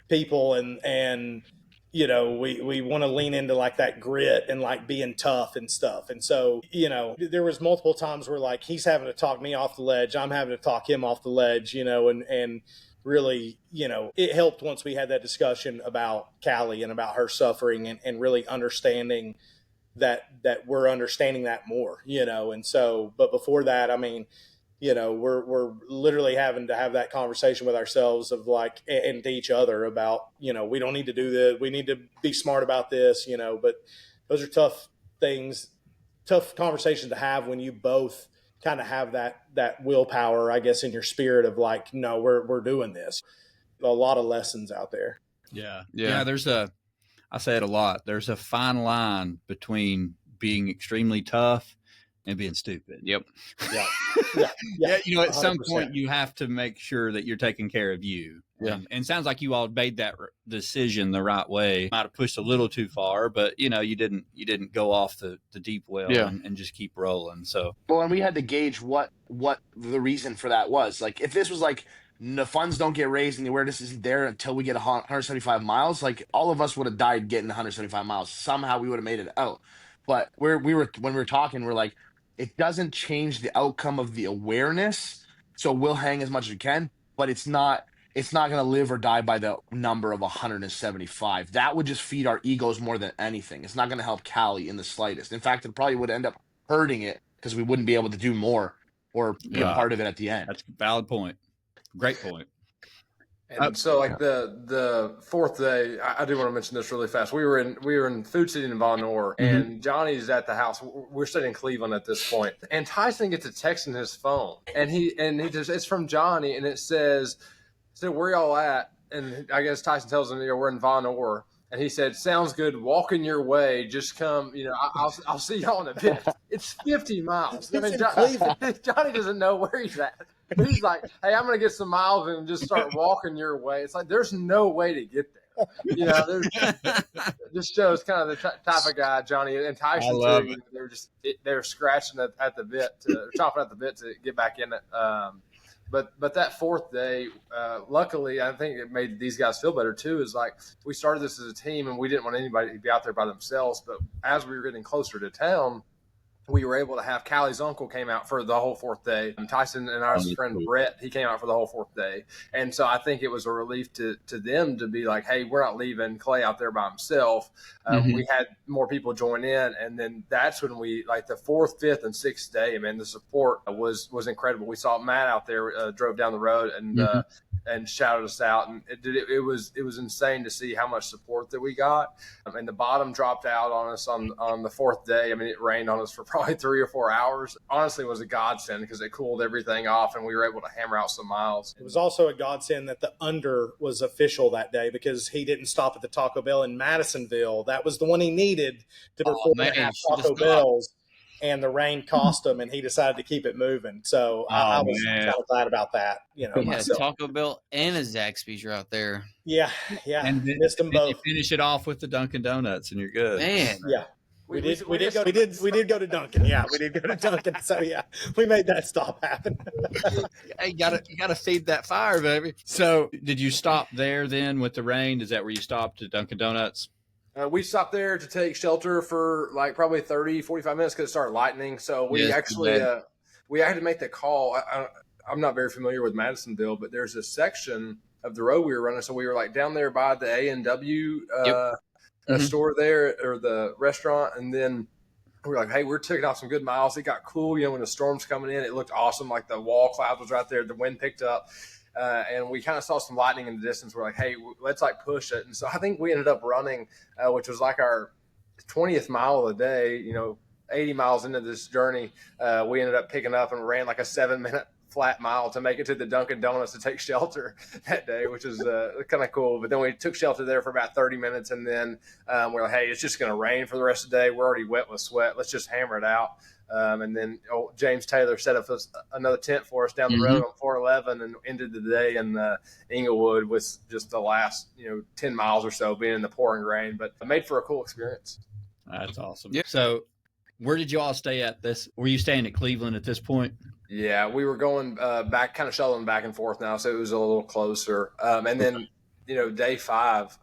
people, and you know, we want to lean into like that grit and like being tough and stuff. And so, you know, there was multiple times where like he's having to talk me off the ledge, I'm having to talk him off the ledge, you know, and really, you know, it helped once we had that discussion about Callie and about her suffering, and really understanding that we're understanding that more, you know. And so, but before that, I mean, you know, we're literally having to have that conversation with ourselves of like, and to each other about, you know, we don't need to do this, we need to be smart about this, you know. But those are tough things, tough conversations to have when you both kind of have that willpower, I guess, in your spirit of like, no, we're doing this. A lot of lessons out there. Yeah. I say it a lot. There's a fine line between being extremely tough and being stupid. Yep. Yeah. You know, at some 100%. point you have to make sure that you're taking care of you. Yeah. And it sounds like you all made that decision the right way. Might have pushed a little too far, but you know, you didn't go off the deep well and just keep rolling. So, well, and we had to gauge what the reason for that was. Like, if this was like, the funds don't get raised and the awareness isn't there until we get 175 miles, like, all of us would have died getting 175 miles. Somehow we would have made it out. But when we were talking, we're like, it doesn't change the outcome of the awareness. So we'll hang as much as we can, but it's not going to live or die by the number of 175. That would just feed our egos more than anything. It's not going to help Callie in the slightest. In fact, it probably would end up hurting it, because we wouldn't be able to do more or be a part of it at the end. That's a valid point. Great point. And so, like the fourth day, I do want to mention this really fast. We were in Food City in Von Orr, and Johnny's at the house. We're staying in Cleveland at this point, and Tyson gets a text in his phone, and he just, it's from Johnny, and it says, "Where y'all at?" And I guess Tyson tells him, we're in Von Orr. And he said, "Sounds good. Walking your way. Just come. You know, I'll see y'all in a bit." It's 50 miles. I mean, Johnny doesn't know where he's at. He's like, "Hey, I'm going to get some miles and just start walking your way." It's like, there's no way to get there. You know, this shows kind of the type of guy Johnny and Tyson too. They're scratching at the bit, chopping at the bit to get back in it. But that fourth day, luckily, I think it made these guys feel better too. Is like, we started this as a team, and we didn't want anybody to be out there by themselves. But as we were getting closer to town, we were able to have Callie's uncle came out for the whole fourth day. And Tyson and our friend Brett, he came out for the whole fourth day. And so I think it was a relief to them to be like, hey, we're not leaving Clay out there by himself. We had more people join in. And then that's when we, like the fourth, fifth, and sixth day, man, the support was incredible. We saw Matt out there, drove down the road and shouted us out. And it was insane to see how much support that we got. And the bottom dropped out on us on the fourth day. I mean, it rained on us for probably 3 or 4 hours. Honestly, it was a godsend because it cooled everything off and we were able to hammer out some miles. It was also a godsend that the under was official that day, because he didn't stop at the Taco Bell in Madisonville. That was the one he needed to perform and have Taco Bells. And the rain cost him, and he decided to keep it moving. So I was kind of glad about that. You know, yeah, Taco Bell and a Zaxby's are out there. Yeah. And missed them both. You finish it off with the Dunkin' Donuts, and you're good. Man, yeah. We did go to Dunkin'. Yeah, we did go to Dunkin'. So yeah, we made that stop happen. Hey, you gotta feed that fire, baby. So did you stop there then with the rain? Is that where you stopped at Dunkin' Donuts? We stopped there to take shelter for like probably 30, 45 minutes because it started lightning. So we we had to make the call. I'm not very familiar with Madisonville, but there's a section of the road we were running. So we were like down there by the A&W store there, or the restaurant. And then we were like, hey, we're taking off some good miles. It got cool, you know, when the storm's coming in. It looked awesome. Like the wall cloud was right there. The wind picked up. And we kind of saw some lightning in the distance. We're like, hey, let's like push it. And so I think we ended up running, which was like our 20th mile of the day, you know, 80 miles into this journey. We ended up picking up and ran like a 7-minute flat mile to make it to the Dunkin' Donuts to take shelter that day, which is kind of cool. But then we took shelter there for about 30 minutes, and then we're like, hey, it's just going to rain for the rest of the day. We're already wet with sweat. Let's just hammer it out. And then James Taylor set up another tent for us down the road on 411 and ended the day in Inglewood with just the last 10 miles or so being in the pouring rain, but it made for a cool experience. That's awesome. Yeah. So where did you all stay at this? Were you staying at Cleveland at this point? Yeah, we were going back, kind of shuttling back and forth now, so it was a little closer. And then, day 5,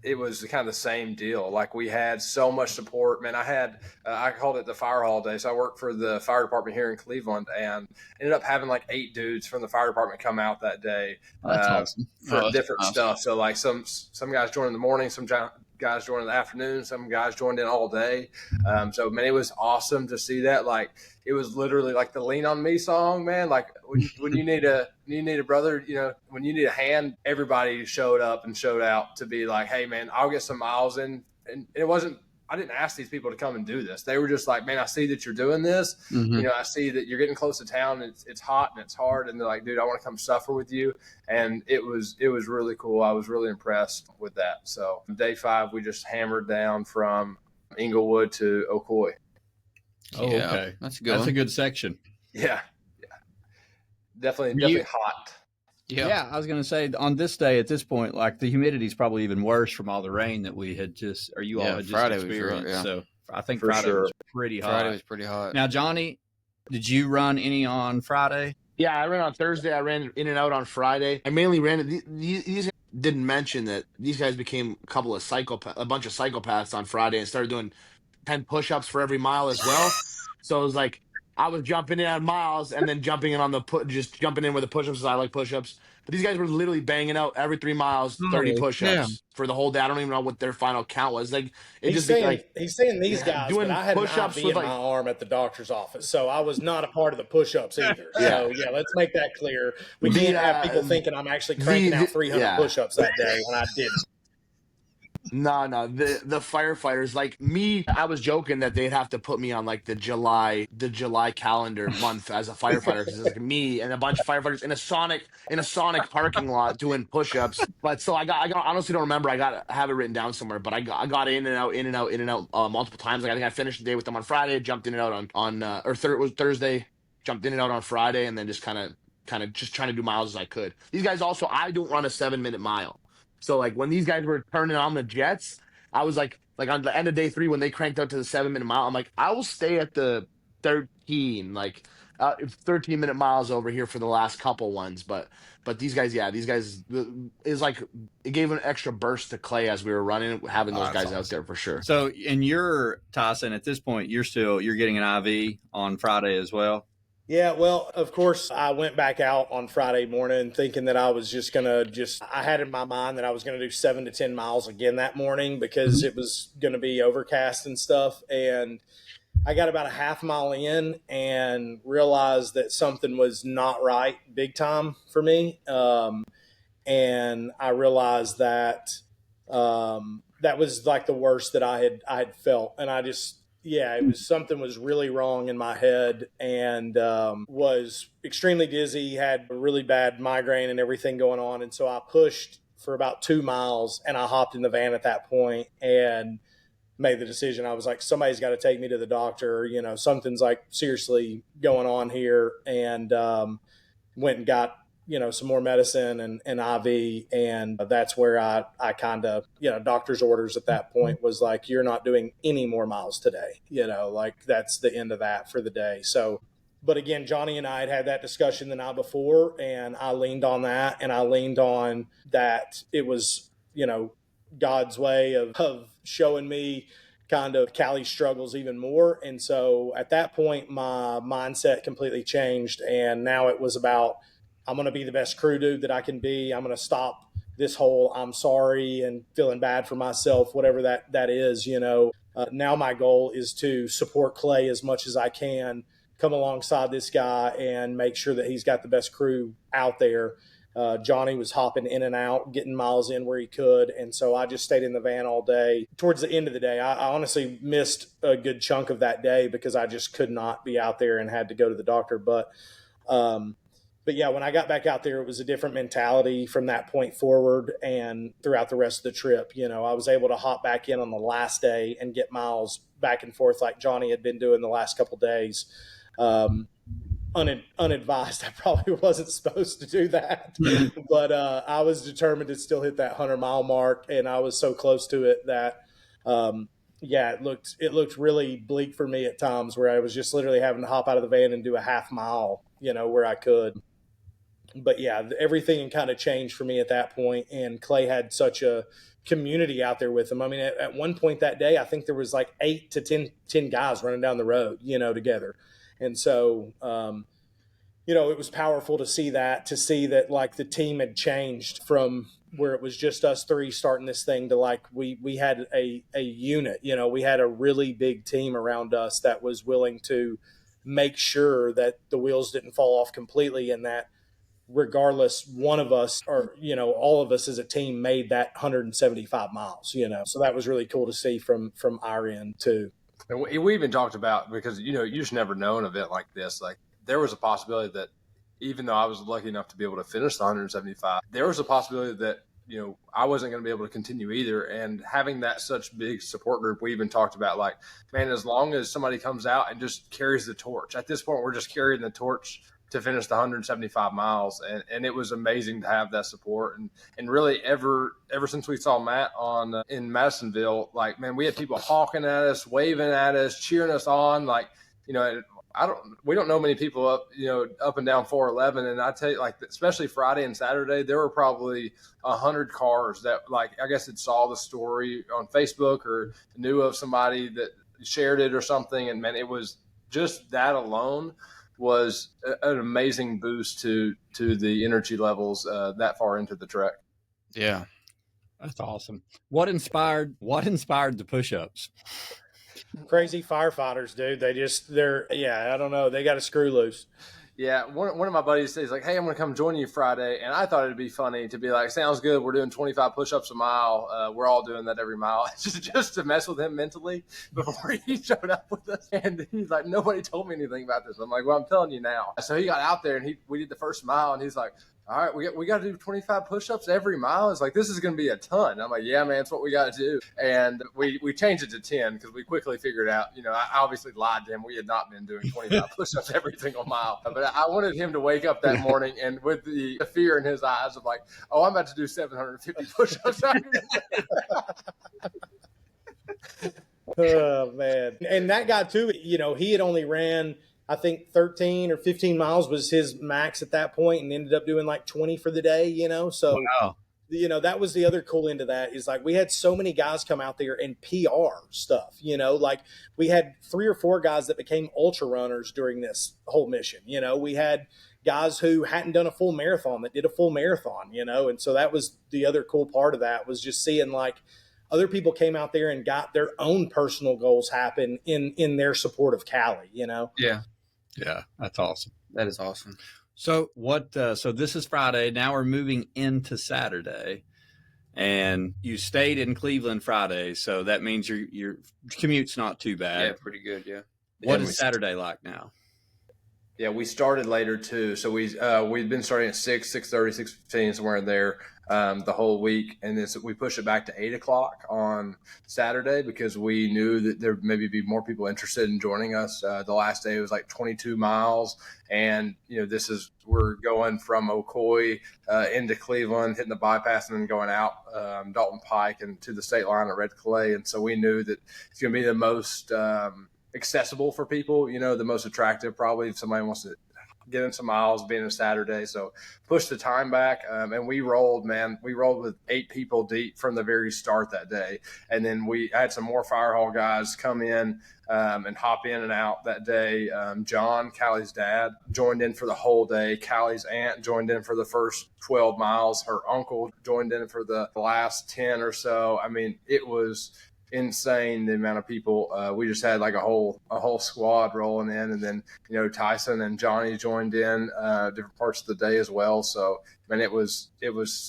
it was kind of the same deal. Like, we had so much support, man. I called it the fire hall day. So I worked for the fire department here in Cleveland and ended up having like 8 dudes from the fire department come out that day Awesome. for different stuff. So like some guys joined in the morning, some guys joined in the afternoon, some guys joined in all day. So man, it was awesome to see that. Like, it was literally like the Lean on Me song, man. Like when you need a brother, when you need a hand, everybody showed up and showed out to be like, hey man, I'll get some miles in. And it wasn't, I didn't ask these people to come and do this. They were just like, man, I see that you're doing this. I see that you're getting close to town. And it's hot and it's hard. And they're like, dude, I want to come suffer with you. And it was really cool. I was really impressed with that. So day 5, we just hammered down from Inglewood to Ocoee. Oh, Yeah, okay. that's a good That's one. a good section. Yeah. Definitely hot. Yeah, I was going to say on this day at this point, like the humidity is probably even worse from all the rain that we had all had just Friday was experienced. real, yeah. So I think For Friday sure. was pretty hot. Friday was pretty hot. Now, Johnny, did you run any on Friday? Yeah, I ran on Thursday. I ran in and out on Friday. I mainly ran it. These didn't mention that these guys became a bunch of psychopaths on Friday and started doing 10 push-ups for every mile as well. So it was like I was jumping in on miles and then jumping in on just jumping in with the push-ups because I like push-ups. But these guys were literally banging out every 3 miles, 30 Holy push-ups for the whole day. I don't even know what their final count was. Like He's saying these guys, doing but I had an push-ups IV with in my arm at the doctor's office, so I was not a part of the push-ups either. So yeah, let's make that clear. We can't have people thinking I'm actually cranking out 300 push-ups that day when I didn't. No, the firefighters, like me, I was joking that they'd have to put me on like the July calendar month as a firefighter because it's like me and a bunch of firefighters in a Sonic parking lot doing push-ups. But so I got honestly don't remember. I have it written down somewhere, but I got in and out multiple times. Like I think I finished the day with them on Friday, jumped in and out it was Thursday, jumped in and out on Friday, and then just kind of just trying to do miles as I could. These guys also, I don't run a 7-minute mile. So like when these guys were turning on the jets, I was like on the end of day 3 when they cranked out to the 7-minute mile, I'm like, I will stay at the 13-minute miles over here for the last couple ones. But these guys is like it gave an extra burst to Clay as we were running, having those guys out there for sure. So in your Tyson at this point, you're getting an IV on Friday as well. Yeah, well, of course, I went back out on Friday morning thinking that I was just going to I had in my mind that I was going to do 7 to 10 miles again that morning because it was going to be overcast and stuff. And I got about a half mile in and realized that something was not right big time for me. And I realized that that was like the worst that I had felt. And it was something was really wrong in my head and was extremely dizzy, had a really bad migraine and everything going on. And so I pushed for about 2 miles and I hopped in the van at that point and made the decision. I was like, somebody's got to take me to the doctor. Something's like seriously going on here. And went and got some more medicine and IV. And that's where I kind of, doctor's orders at that point was like, you're not doing any more miles today, like that's the end of that for the day. So, but again, Johnny and I had that discussion the night before and I leaned on that and I leaned on that it was, God's way of showing me kind of Callie's struggles even more. And so at that point, my mindset completely changed. And now it was about, I'm going to be the best crew dude that I can be. I'm going to stop this whole I'm sorry and feeling bad for myself, whatever that is, Now my goal is to support Clay as much as I can, come alongside this guy and make sure that he's got the best crew out there. Johnny was hopping in and out, getting miles in where he could. And so I just stayed in the van all day. Towards the end of the day, I honestly missed a good chunk of that day because I just could not be out there and had to go to the doctor. But yeah, when I got back out there, it was a different mentality from that point forward and throughout the rest of the trip. You know, I was able to hop back in on the last day and get miles back and forth like Johnny had been doing the last couple of days. Unadvised. I probably wasn't supposed to do that, but I was determined to still hit that 100-mile mark, and I was so close to it that it looked really bleak for me at times, where I was just literally having to hop out of the van and do a half mile, you know, where I could. But yeah, everything kind of changed for me at that point, and Clay had such a community out there with him. I mean, at one point that day, I think there was like 8 to 10 guys running down the road, you know, together. And so, you know, it was powerful to see that like the team had changed from where it was just us three starting this thing to like we had a unit. You know, we had a really big team around us that was willing to make sure that the wheels didn't fall off completely, and that regardless, one of us or, you know, all of us as a team made that 175 miles, you know. So that was really cool to see from our end too. And we even talked about, because, you know, you just never know an event like this. Like, there was a possibility that even though I was lucky enough to be able to finish the 175, there was a possibility that, you know, I wasn't going to be able to continue either. And having that such big support group, we even talked about, like, man, as long as somebody comes out and just carries the torch. At this point, we're just carrying the torch to finish the 175 miles. And it was amazing to have that support. And really ever since we saw Matt in Madisonville, like, man, we had people hawking at us, waving at us, cheering us on. Like, you know, we don't know many people up and down 411. And I tell you, like, especially Friday and Saturday, there were probably 100 cars that, like, I guess had saw the story on Facebook or knew of somebody that shared it or something. And man, it was just that alone was an amazing boost to the energy levels that far into the trek. Yeah, that's awesome. What inspired the push-ups? Crazy firefighters, dude. I don't know. They got a screw loose. Yeah, one of my buddies says, like, hey, I'm going to come join you Friday. And I thought it'd be funny to be like, sounds good. We're doing 25 push-ups a mile. We're all doing that every mile. just to mess with him mentally before he showed up with us. And he's like, nobody told me anything about this. I'm like, well, I'm telling you now. So he got out there and we did the first mile, and he's like, all right, we got to do 25 push-ups every mile. It's like, this is going to be a ton. I'm like, yeah, man, it's what we got to do. And we changed it to 10 because we quickly figured out, you know, I obviously lied to him. We had not been doing 25 push-ups every single mile. But I wanted him to wake up that morning and with the fear in his eyes of like, oh, I'm about to do 750 push-ups. Oh, man. And that guy too, you know, he had only ran, I think 13 or 15 miles was his max at that point, and ended up doing like 20 for the day, you know? So, wow. You know, that was the other cool end of that, is like we had so many guys come out there and PR stuff, you know, like we had 3 or 4 guys that became ultra runners during this whole mission. You know, we had guys who hadn't done a full marathon that did a full marathon, you know? And so that was the other cool part of that, was just seeing like other people came out there and got their own personal goals happen in their support of Callie, you know? Yeah, that's awesome. that is awesome. So so this is Friday. Now we're moving into Saturday, and you stayed in Cleveland Friday. So that means your commute's not too bad. Yeah, pretty good. Yeah. What is Saturday like now? Yeah, we started later too. So we've been starting at 6:30, 6:15, somewhere in there the whole week, and then we pushed it back to 8:00 on Saturday because we knew that there maybe be more people interested in joining us. The last day was like 22 miles, and you know we're going from Ocoee into Cleveland, hitting the bypass, and then going out Dalton Pike and to the state line at Red Clay, and so we knew that it's going to be the most accessible for people, you know, the most attractive probably if somebody wants to get in some miles being a Saturday. So push the time back. And we rolled with 8 people deep from the very start that day. And then I had some more fire hall guys come in and hop in and out that day. John, Callie's dad, joined in for the whole day. Callie's aunt joined in for the first 12 miles. Her uncle joined in for the last 10 or so. I mean, it was insane the amount of people. We just had like a whole squad rolling in, and then Tyson and Johnny joined in different parts of the day as well. So man, it was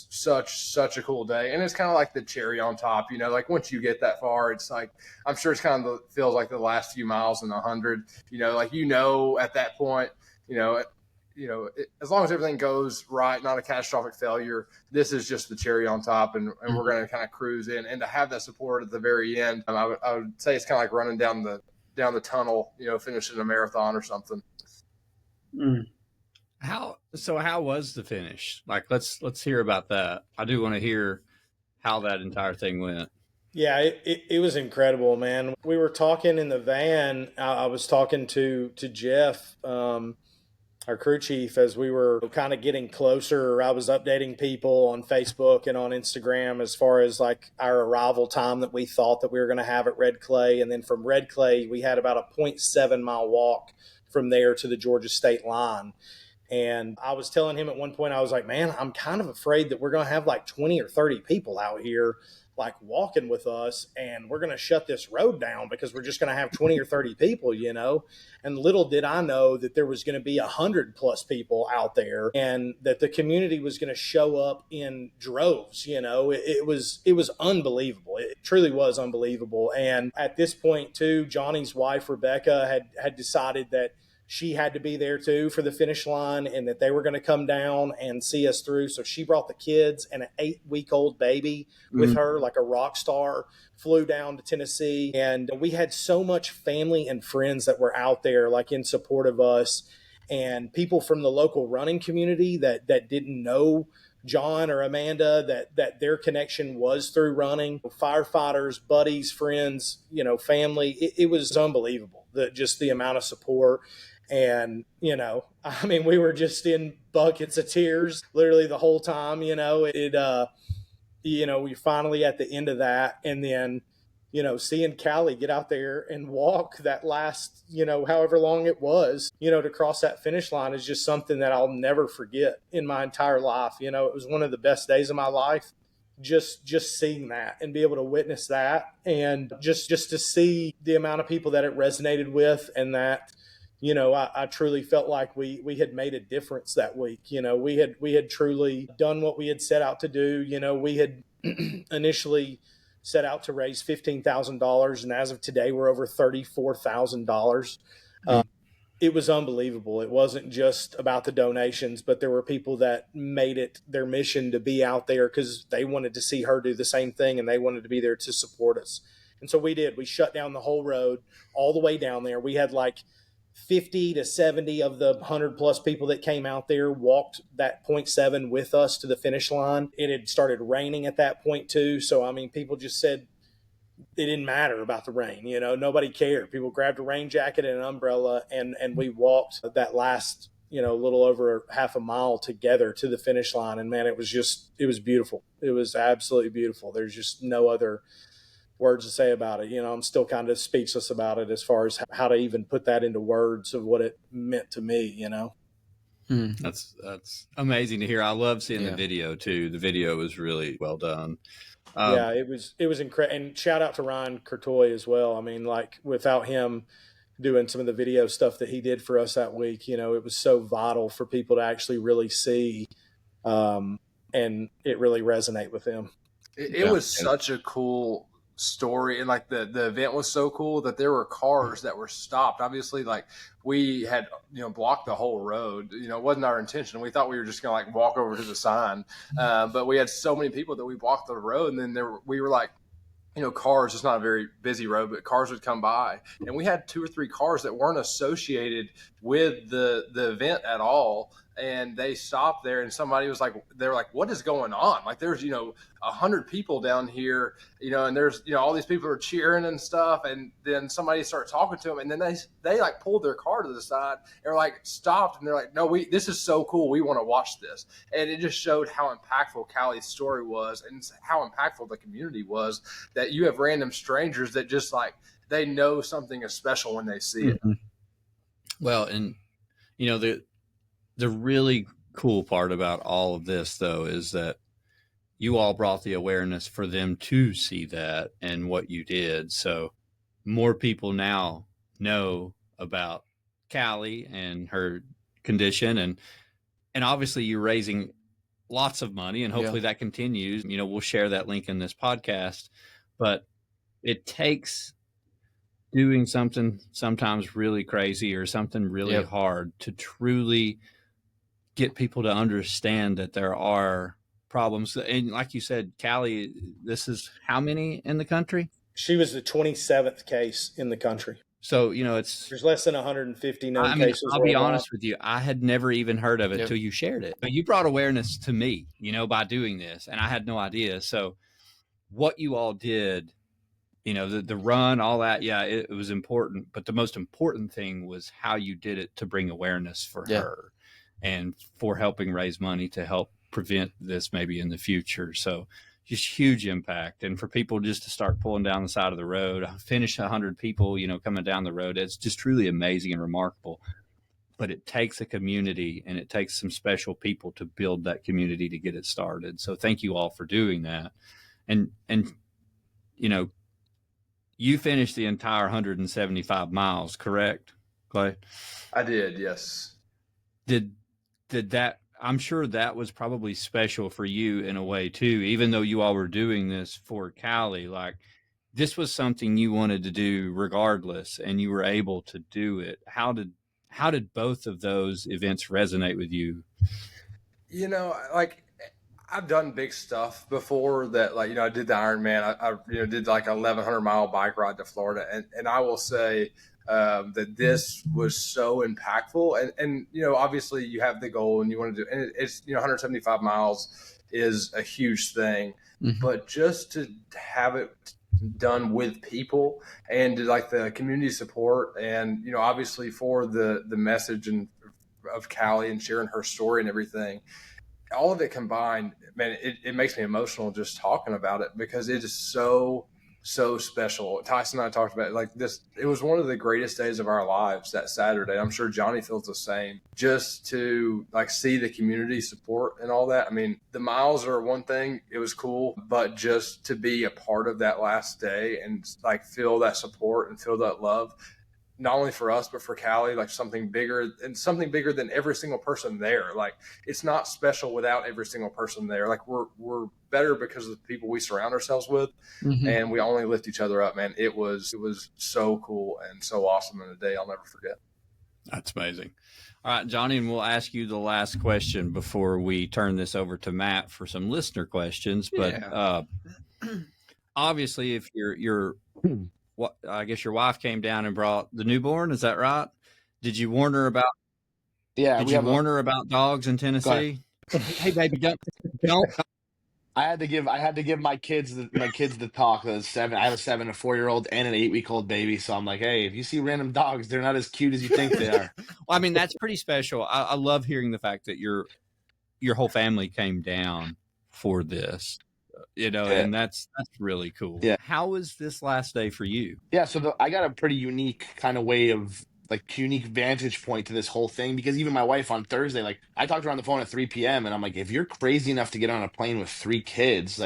such a cool day, and it's kind of like the cherry on top. Like once you get that far, it's like I'm sure it's kind of feels like the last few miles in 100. Like at that point, as long as everything goes right, not a catastrophic failure, this is just the cherry on top, and we're going to kind of cruise in. And to have that support at the very end, I would say it's kind of like running down the tunnel, finishing a marathon or something. How was the finish? Like, let's hear about that. I do want to hear how that entire thing went. Yeah, it was incredible, man. We were talking in the van. I was talking to Jeff, our crew chief, as we were kind of getting closer. I was updating people on Facebook and on Instagram as far as like our arrival time that we thought that we were going to have at Red Clay. And then from Red Clay, we had about a 0.7 mile walk from there to the Georgia state line. And I was telling him at one point, I was like, man, I'm kind of afraid that we're going to have like 20 or 30 people out here like walking with us, and we're going to shut this road down because we're just going to have 20 or 30 people, And little did I know that there was going to be 100+ people out there, and that the community was going to show up in droves. It was unbelievable. It truly was unbelievable. And at this point too, Johnny's wife, Rebecca, had decided that she had to be there too for the finish line, and that they were going to come down and see us through. So she brought the kids and an 8-week-old baby with her, like a rock star, flew down to Tennessee. And we had so much family and friends that were out there, like in support of us, and people from the local running community that didn't know John or Amanda, that their connection was through running. Firefighters, buddies, friends, family. It was unbelievable, just the amount of support. And, we were just in buckets of tears literally the whole time. We finally at the end of that, and then, seeing Callie get out there and walk that last, however long it was, to cross that finish line is just something that I'll never forget in my entire life. It was one of the best days of my life. Just seeing that and be able to witness that, and just to see the amount of people that it resonated with, and that, I truly felt like we had made a difference that week. We had truly done what we had set out to do. We had initially set out to raise $15,000, and as of today, we're over $34,000. It was unbelievable. It wasn't just about the donations, but there were people that made it their mission to be out there because they wanted to see her do the same thing, and they wanted to be there to support us. And so we did. We shut down the whole road all the way down there. We had like 50 to 70 of the 100+ people that came out there walked that 0.7 with us to the finish line. It had started raining at that point too. So, people just said it didn't matter about the rain. Nobody cared. People grabbed a rain jacket and an umbrella, and we walked that last, little over half a mile together to the finish line. And man, it was beautiful. It was absolutely beautiful. There's just no other words to say about it. I'm still kind of speechless about it as far as how to even put that into words of what it meant to me. That's amazing to hear. I love seeing the video too. The video was really well done. It was incredible. And shout out to Ryan Courtois as well. Without him doing some of the video stuff that he did for us that week, it was so vital for people to actually really see, and it really resonate with them. It was such a cool story, and like the event was so cool that there were cars that were stopped. Obviously, like we had blocked the whole road. It wasn't our intention. We thought we were just gonna like walk over to the sign, but we had so many people that we blocked the road. And then we were like, cars, it's not a very busy road, but cars would come by, and we had 2 or 3 cars that weren't associated with the event at all. And they stopped there, and somebody was like, they were like, what is going on? Like, there's, 100 people down here, and there's, all these people are cheering and stuff. And then somebody started talking to them, and then they like pulled their car to the side and were like stopped. And they're like, no, this is so cool. We want to watch this. And it just showed how impactful Callie's story was, and how impactful the community was, that you have random strangers that just like, they know something is special when they see it. Well, and the really cool part about all of this, though, is that you all brought the awareness for them to see that and what you did. So more people now know about Callie and her condition, and obviously you're raising lots of money, and hopefully that continues. We'll share that link in this podcast, but it takes doing something sometimes really crazy or something really hard to truly get people to understand that there are problems. And like you said, Callie, this is how many in the country? She was the 27th case in the country. So, there's less than 150 known cases. I'll be honest with you. I had never even heard of it until you shared it. But you brought awareness to me, by doing this, and I had no idea. So what you all did, the run, all that, it was important. But the most important thing was how you did it to bring awareness for her and for helping raise money to help prevent this maybe in the future. So just huge impact. And for people just to start pulling down the side of the road, finish 100 people, coming down the road, it's just truly amazing and remarkable. But it takes a community, and it takes some special people to build that community to get it started. So thank you all for doing that. And you finished the entire 175 miles, correct, Clay? I did, yes. Did that, I'm sure that was probably special for you in a way too, even though you all were doing this for Callie. Like, this was something you wanted to do regardless, and you were able to do it. How did both of those events resonate with you? I've done big stuff before that, I did the Ironman. I did like a 1,100 mile bike ride to Florida. And I will say that this was so impactful. And obviously you have the goal and you want to do, and it's, 175 miles is a huge thing, but just to have it done with people and to, like, the community support and, obviously for the message and of Callie and sharing her story and everything, all of it combined, man, it makes me emotional just talking about it because it is so special. Tyson and I talked about it, like this. It was one of the greatest days of our lives that Saturday. I'm sure Johnny feels the same. Just to see the community support and all that. I mean, the miles are one thing. It was cool, but just to be a part of that last day and feel that support and feel that love, not only for us, but for Callie, something bigger than every single person there. It's not special without every single person there. We're better because of the people we surround ourselves with, and we only lift each other up, man. It was so cool and so awesome in a day I'll never forget. That's amazing. All right, Johnny, and we'll ask you the last question before we turn this over to Matt for some listener questions. But obviously, if you're I guess your wife came down and brought the newborn. Is that right? Did you warn her about? Yeah. Did you warn her about dogs in Tennessee? Hey, baby, don't. I had to give my kids the talk. I have a 7 and a 4-year-old and an 8-week-old baby. So I'm like, hey, if you see random dogs, they're not as cute as you think they are. Well, I mean, that's pretty special. I love hearing the fact that your whole family came down for this. And that's really cool. Yeah. How was this last day for you? Yeah, so I got a pretty unique kind of way of unique vantage point to this whole thing, because even my wife on Thursday, I talked to her on the phone at 3 p.m. and I'm like, if you're crazy enough to get on a plane with 3 kids,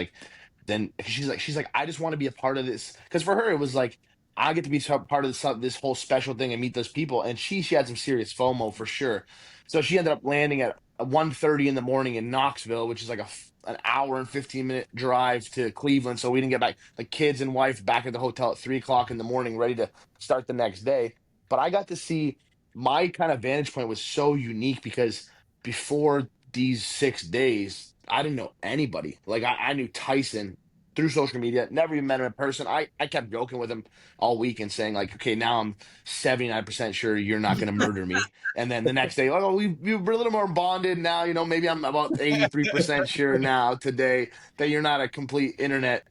then she's like, I just want to be a part of this, because for her it was like, I get to be part of this whole special thing and meet those people, and she had some serious FOMO for sure. So she ended up landing at 1:30 in the morning in Knoxville, which is an hour and 15-minute drive to Cleveland. So we didn't get back, kids and wife back at the hotel at 3 o'clock in the morning, ready to start the next day. But I got to see, my kind of vantage point was so unique because before these 6 days, I didn't know anybody. I knew Tyson through social media, never even met him in person. I kept joking with him all week and saying, okay, now I'm 79% sure you're not going to murder me. And then the next day, we were a little more bonded now. Maybe I'm about 83% sure now today that you're not a complete internet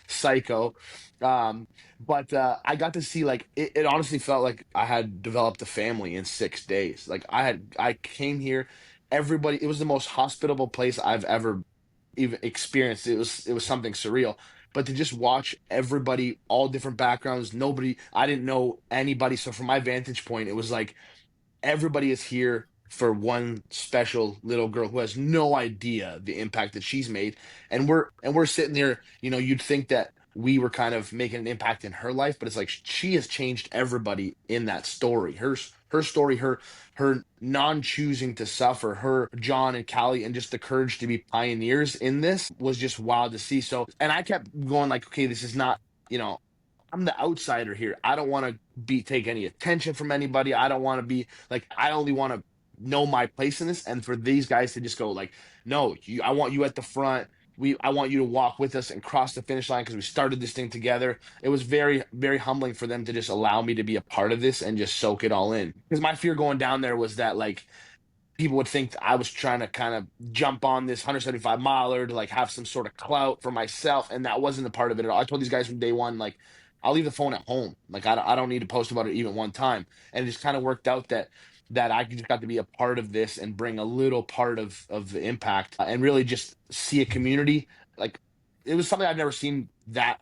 psycho. But I got to see, it honestly felt like I had developed a family in 6 days. I came here, everybody, it was the most hospitable place I've ever even experienced. It was something surreal. But to just watch everybody, all different backgrounds, I didn't know anybody. So from my vantage point, it was like everybody is here for one special little girl who has no idea the impact that she's made. And we're sitting there, you'd think that we were kind of making an impact in her life, but it's like she has changed everybody in that story. Her story, her non-choosing to suffer, her, John and Callie, and just the courage to be pioneers in this was just wild to see. So, and I kept going like, okay, this is not, I'm the outsider here. I don't want to take any attention from anybody. I don't want to be like, I only want to know my place in this. And for these guys to just go like, no, I want you at the front. I want you to walk with us and cross the finish line because we started this thing together. It was very, very humbling for them to just allow me to be a part of this and just soak it all in. Because my fear going down there was that like people would think that I was trying to kind of jump on this 175 miler to like have some sort of clout for myself, and that wasn't a part of it at all. I told these guys from day one, like, I'll leave the phone at home. Like, I don't need to post about it even one time. And it just kind of worked out that I just got to be a part of this and bring a little part of the impact, and really just see a community. Like, it was something I've never seen that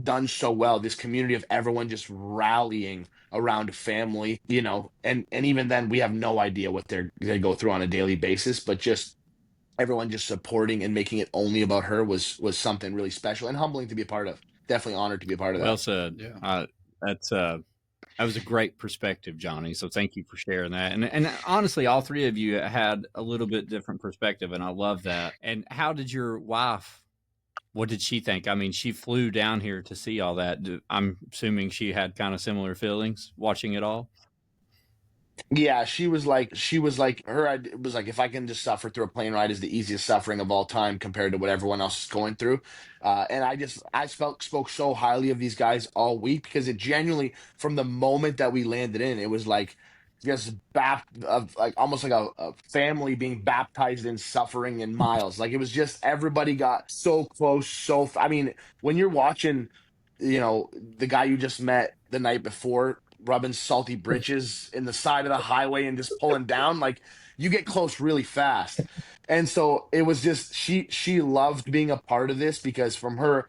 done so well, this community of everyone just rallying around a family, and even then we have no idea what they go through on a daily basis, but just everyone just supporting and making it only about her was something really special and humbling to be a part of. Definitely honored to be a part of that. Well said. Yeah. That was a great perspective, Johnny. So thank you for sharing that. And honestly, all three of you had a little bit different perspective, and I love that. And how did your wife, what did she think? I mean, she flew down here to see all that. I'm assuming she had kind of similar feelings watching it all. Yeah, she was like, her idea was like, if I can just suffer through a plane ride is the easiest suffering of all time compared to what everyone else is going through. And I spoke so highly of these guys all week because it genuinely, from the moment that we landed in, it was like just like almost like a family being baptized in suffering and miles. Like it was just everybody got so close. I mean, when you're watching, the guy you just met the night before rubbing salty britches in the side of the highway and just pulling down, like you get close really fast. And so it was just she loved being a part of this because from her,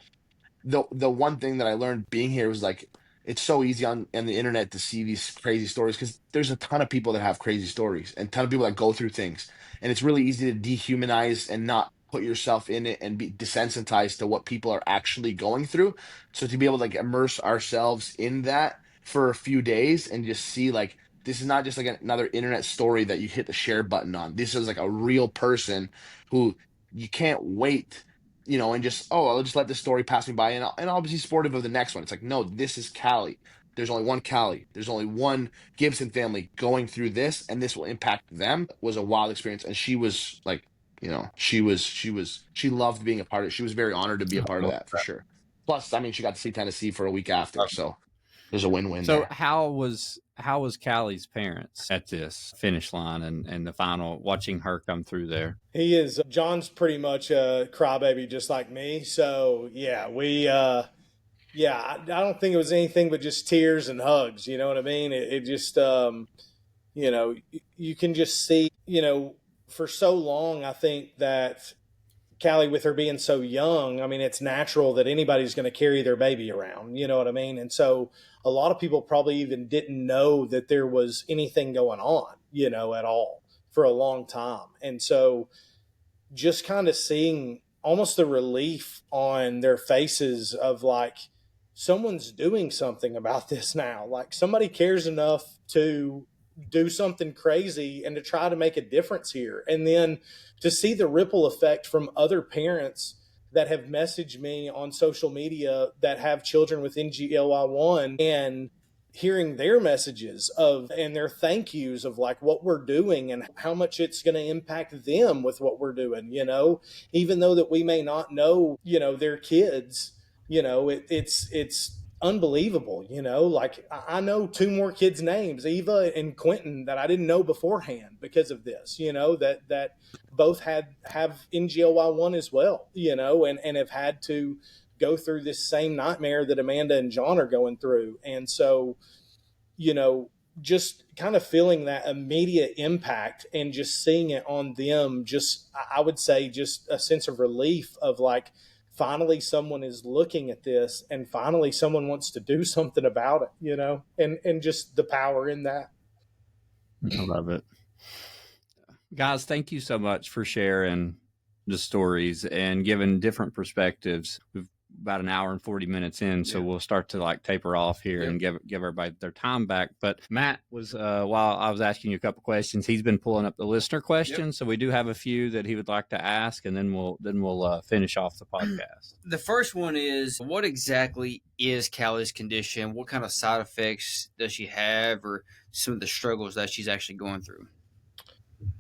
the one thing that I learned being here was like it's so easy on the internet to see these crazy stories because there's a ton of people that have crazy stories and a ton of people that go through things, and it's really easy to dehumanize and not put yourself in it and be desensitized to what people are actually going through. So to be able to like immerse ourselves in that for a few days and just see like this is not just like another internet story that you hit the share button on. This is like a real person who you can't wait, and just, I'll just let this story pass me by and I'll be supportive of the next one. It's like, no, this is Callie. There's only one Callie. There's only one Gibson family going through this, and this will impact them. It was a wild experience, and she was like, she loved being a part of it. She was very honored to be a part of that for sure. Plus, I mean, she got to see Tennessee for a week after, so there's a win-win. So there. how was Callie's parents at this finish line and the final, watching her come through there? John's pretty much a crybaby just like me. So yeah, I don't think it was anything but just tears and hugs. You know what I mean? It just, you can just see, for so long, I think that Callie, with her being so young, I mean, it's natural that anybody's going to carry their baby around, you know what I mean? And so a lot of people probably even didn't know that there was anything going on, at all for a long time. And so just kind of seeing almost the relief on their faces of like, someone's doing something about this now. Like somebody cares enough to do something crazy and to try to make a difference here. And then to see the ripple effect from other parents that have messaged me on social media that have children with NGLY1 and hearing their messages and their thank yous of like what we're doing and how much it's going to impact them with what we're doing, even though that we may not know, their kids, it's unbelievable, like I know two more kids' names, Eva and Quentin, that I didn't know beforehand because of this, that both have NGLY1 as well, and have had to go through this same nightmare that Amanda and John are going through. And so, just kind of feeling that immediate impact and just seeing it on them, just, I would say just a sense of relief of like, finally someone is looking at this and finally someone wants to do something about it, and just the power in that. I love it. Guys, thank you so much for sharing the stories and giving different perspectives. We've about an hour and 40 minutes in, so we'll start to like taper off here and give everybody their time back. But Matt was while I was asking you a couple questions, he's been pulling up the listener questions. So we do have a few that he would like to ask, and then we'll finish off the podcast. The first one is, what exactly is Callie's condition? What kind of side effects does she have, or some of the struggles that she's actually going through?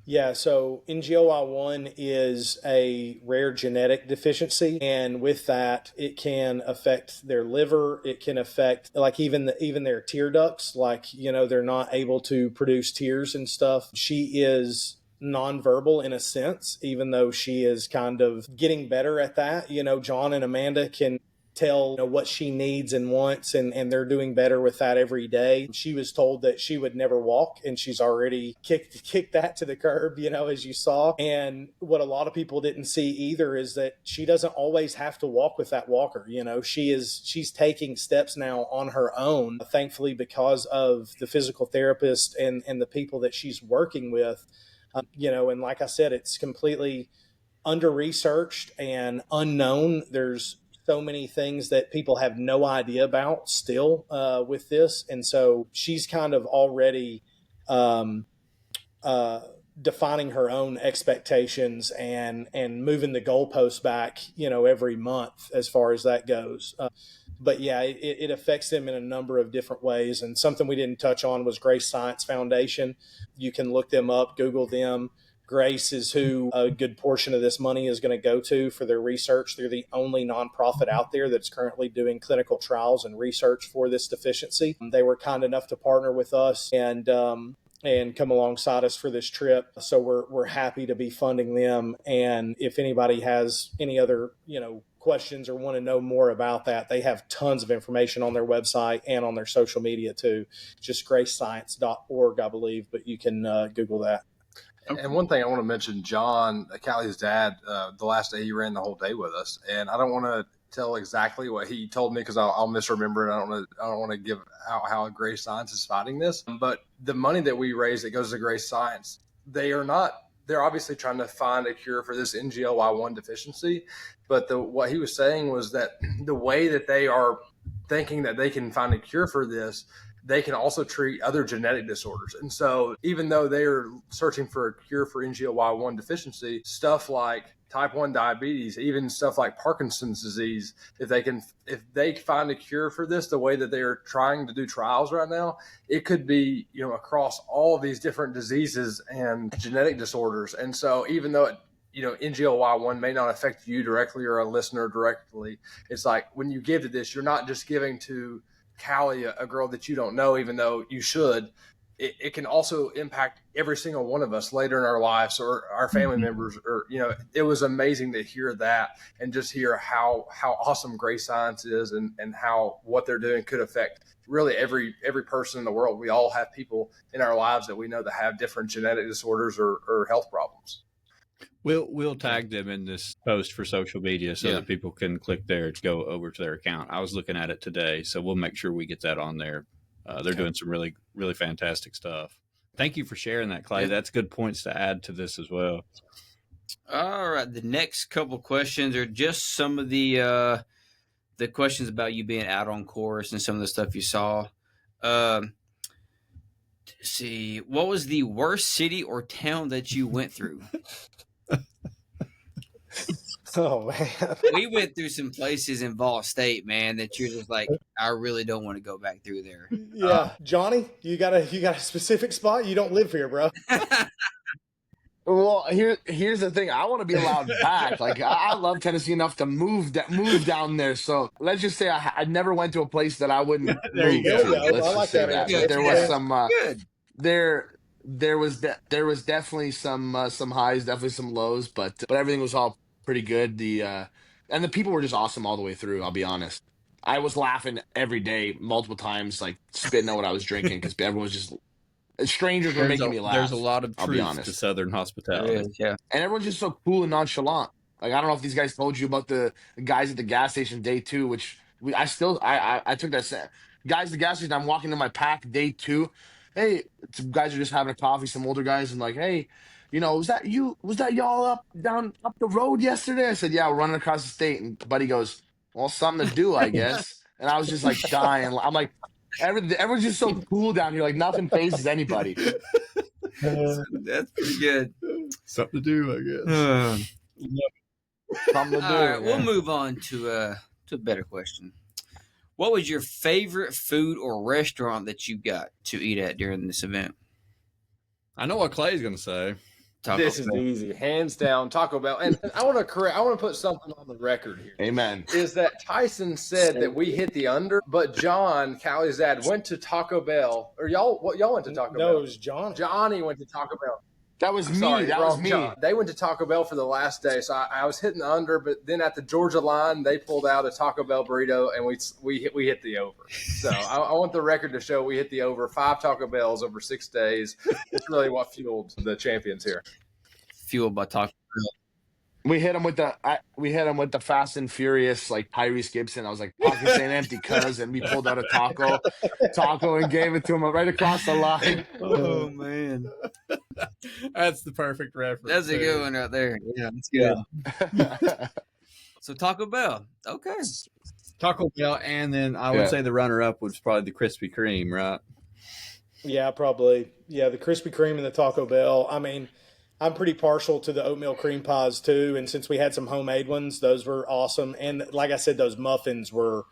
Yeah, so NGOI1 is a rare genetic deficiency, and with that, it can affect their liver. It can affect like even their tear ducts, like they're not able to produce tears and stuff. She is nonverbal in a sense, even though she is kind of getting better at that. John and Amanda can tell what she needs and wants, and they're doing better with that every day. She was told that she would never walk, and she's already kicked that to the curb, as you saw. And what a lot of people didn't see either is that she doesn't always have to walk with that walker. She's taking steps now on her own, thankfully, because of the physical therapist and the people that she's working with. And like I said, it's completely under-researched and unknown. There's so many things that people have no idea about still with this. And so she's kind of already defining her own expectations and moving the goalposts back, every month as far as that goes. But yeah, it affects them in a number of different ways. And something we didn't touch on was Grace Science Foundation. You can look them up, Google them. Grace is who a good portion of this money is going to go to for their research. They're the only nonprofit out there that's currently doing clinical trials and research for this deficiency. They were kind enough to partner with us and come alongside us for this trip. So we're happy to be funding them. And if anybody has any other, questions or want to know more about that, they have tons of information on their website and on their social media too. Just gracescience.org, I believe, but you can Google that. And one thing I want to mention, John, Callie's dad, the last day he ran the whole day with us, and I don't want to tell exactly what he told me because I'll misremember it. I don't want to give out how Grace Science is fighting this, but the money that we raise that goes to Grace Science, they're obviously trying to find a cure for this NGOY1 deficiency, but what he was saying was that the way that they are thinking that they can find a cure for this, they can also treat other genetic disorders. And so even though they're searching for a cure for NGOY1 deficiency, stuff like type 1 diabetes, even stuff like Parkinson's disease, if they find a cure for this, the way that they are trying to do trials right now, it could be, across all of these different diseases and genetic disorders. And so even though NGOY1 may not affect you directly or a listener directly, it's like when you give to this, you're not just giving to Callie, a girl that you don't know, even though you should. It can also impact every single one of us later in our lives or our family members. Or it was amazing to hear that and just hear how awesome Grace Science is and how what they're doing could affect really every person in the world. We all have people in our lives that we know that have different genetic disorders or health problems. We'll tag them in this post for social media so that people can click there to go over to their account. I was looking at it today, so we'll make sure we get that on there. They're doing some really, really fantastic stuff. Thank you for sharing that, Clay. That's good points to add to this as well. All right. The next couple questions are just some of the questions about you being out on course and some of the stuff you saw. Let's see. What was the worst city or town that you went through? Oh, man. We went through some places in Vol State, man, that you're just like, I really don't want to go back through there. Yeah. Johnny, you got a specific spot? You don't live here, bro. Well, here's the thing. I want to be allowed back. Like I love Tennessee enough to move down there. So let's just say I never went to a place that I wouldn't There move you go. to. Let's just say that. But there was some there was definitely some highs, definitely some lows, but everything was all pretty good. And the people were just awesome all the way through. I'll be honest. I was laughing every day, multiple times, like spitting out what I was drinking because everyone was just. Strangers were making me laugh. There's a lot of I'll be truth honest. to Southern hospitality. Yeah. And everyone's just so cool and nonchalant. Like, I don't know if these guys told you about the guys at the gas station day 2, which I took that. Guys at the gas station, I'm walking to my pack day 2, hey, some guys are just having a coffee, some older guys, and like, hey, was that you? Was that y'all up the road yesterday? I said, yeah, we're running across the state. And Buddy goes, well, something to do, I guess. And I was just like dying. I'm like, everyone's just so cool down here. Like nothing phases anybody. That's pretty good. Something to do, I guess. Something to do. All right, we'll move on to a better question. What was your favorite food or restaurant that you got to eat at during this event? I know what Clay's going to say. This is easy, hands down, Taco Bell. And I want to put something on the record here. Amen. Is that Tyson said that we hit the under, but John, Callie's dad, went to Taco Bell. Or y'all went to Taco Bell? No, it was John. Johnny went to Taco Bell. That was me. Sorry, that was me. John. They went to Taco Bell for the last day, so I was hitting the under. But then at the Georgia line, they pulled out a Taco Bell burrito, and we hit the over. So I want the record to show we hit the over. 5 Taco Bells over 6 days. It's really what fueled the champions here. Fueled by Taco Bell. We hit him with the Fast and Furious, like Tyrese Gibson. I was like, pockets ain't empty, cuz. And we pulled out a taco and gave it to him right across the line. Oh, man. That's the perfect reference. That's a good one right there. Yeah, that's good. So Taco Bell. Okay. Taco Bell, and then I would say the runner-up was probably the Krispy Kreme, right? Yeah, probably. Yeah, the Krispy Kreme and the Taco Bell. I mean, I'm pretty partial to the oatmeal cream pies too, and since we had some homemade ones, those were awesome. And like I said, those muffins were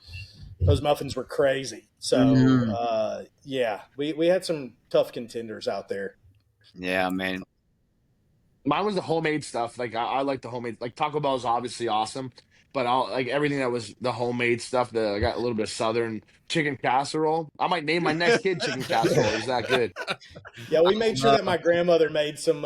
crazy. So yeah, we had some tough contenders out there. Yeah, man. Mine was the homemade stuff. Like I like the homemade. Like Taco Bell is obviously awesome, but I like everything that was the homemade stuff. I got a little bit of Southern chicken casserole. I might name my next kid chicken casserole. Is that good? Yeah, we made sure that my grandmother made some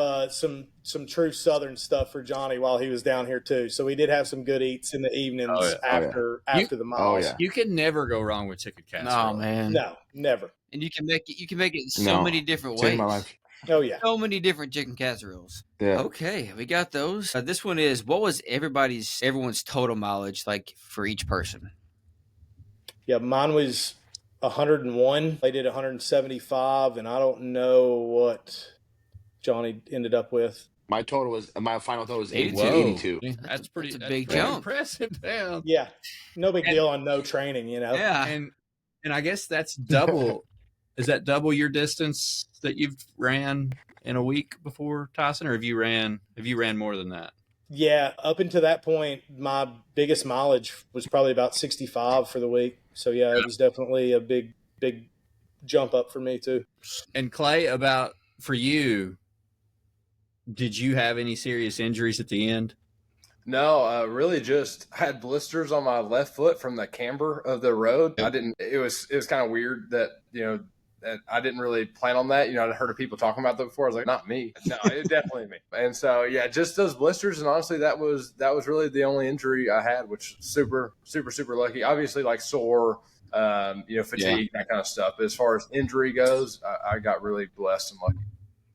true Southern stuff for Johnny while he was down here too. So we did have some good eats in the evenings after the miles. Oh yeah, you can never go wrong with chicken casserole. No, man. No, never. And you can make it so many different ways. My life. Oh yeah, so many different chicken casseroles. Yeah. Okay, we got those. This one is, what was everyone's total mileage like for each person? Yeah, mine was 101. They did 175, and I don't know what Johnny ended up with. My final total was 82. Whoa. 82. That's a big jump. Impressive. Damn. Yeah, no big deal on no training, Yeah, and I guess that's double. Is that double your distance that you've ran in a week before, Tyson, or have you ran more than that? Yeah, up until that point, my biggest mileage was probably about 65 for the week. So yeah, it was definitely a big jump up for me too. And Clay, for you, did you have any serious injuries at the end? No, really just had blisters on my left foot from the camber of the road. It was kind of weird that, that I didn't really plan on that. I'd heard of people talking about that before. I was like, not me. No, it definitely me. And so, yeah, just those blisters. And honestly, that was really the only injury I had, which super, super, super lucky. Obviously, like sore, fatigue, that kind of stuff. But as far as injury goes, I got really blessed and lucky.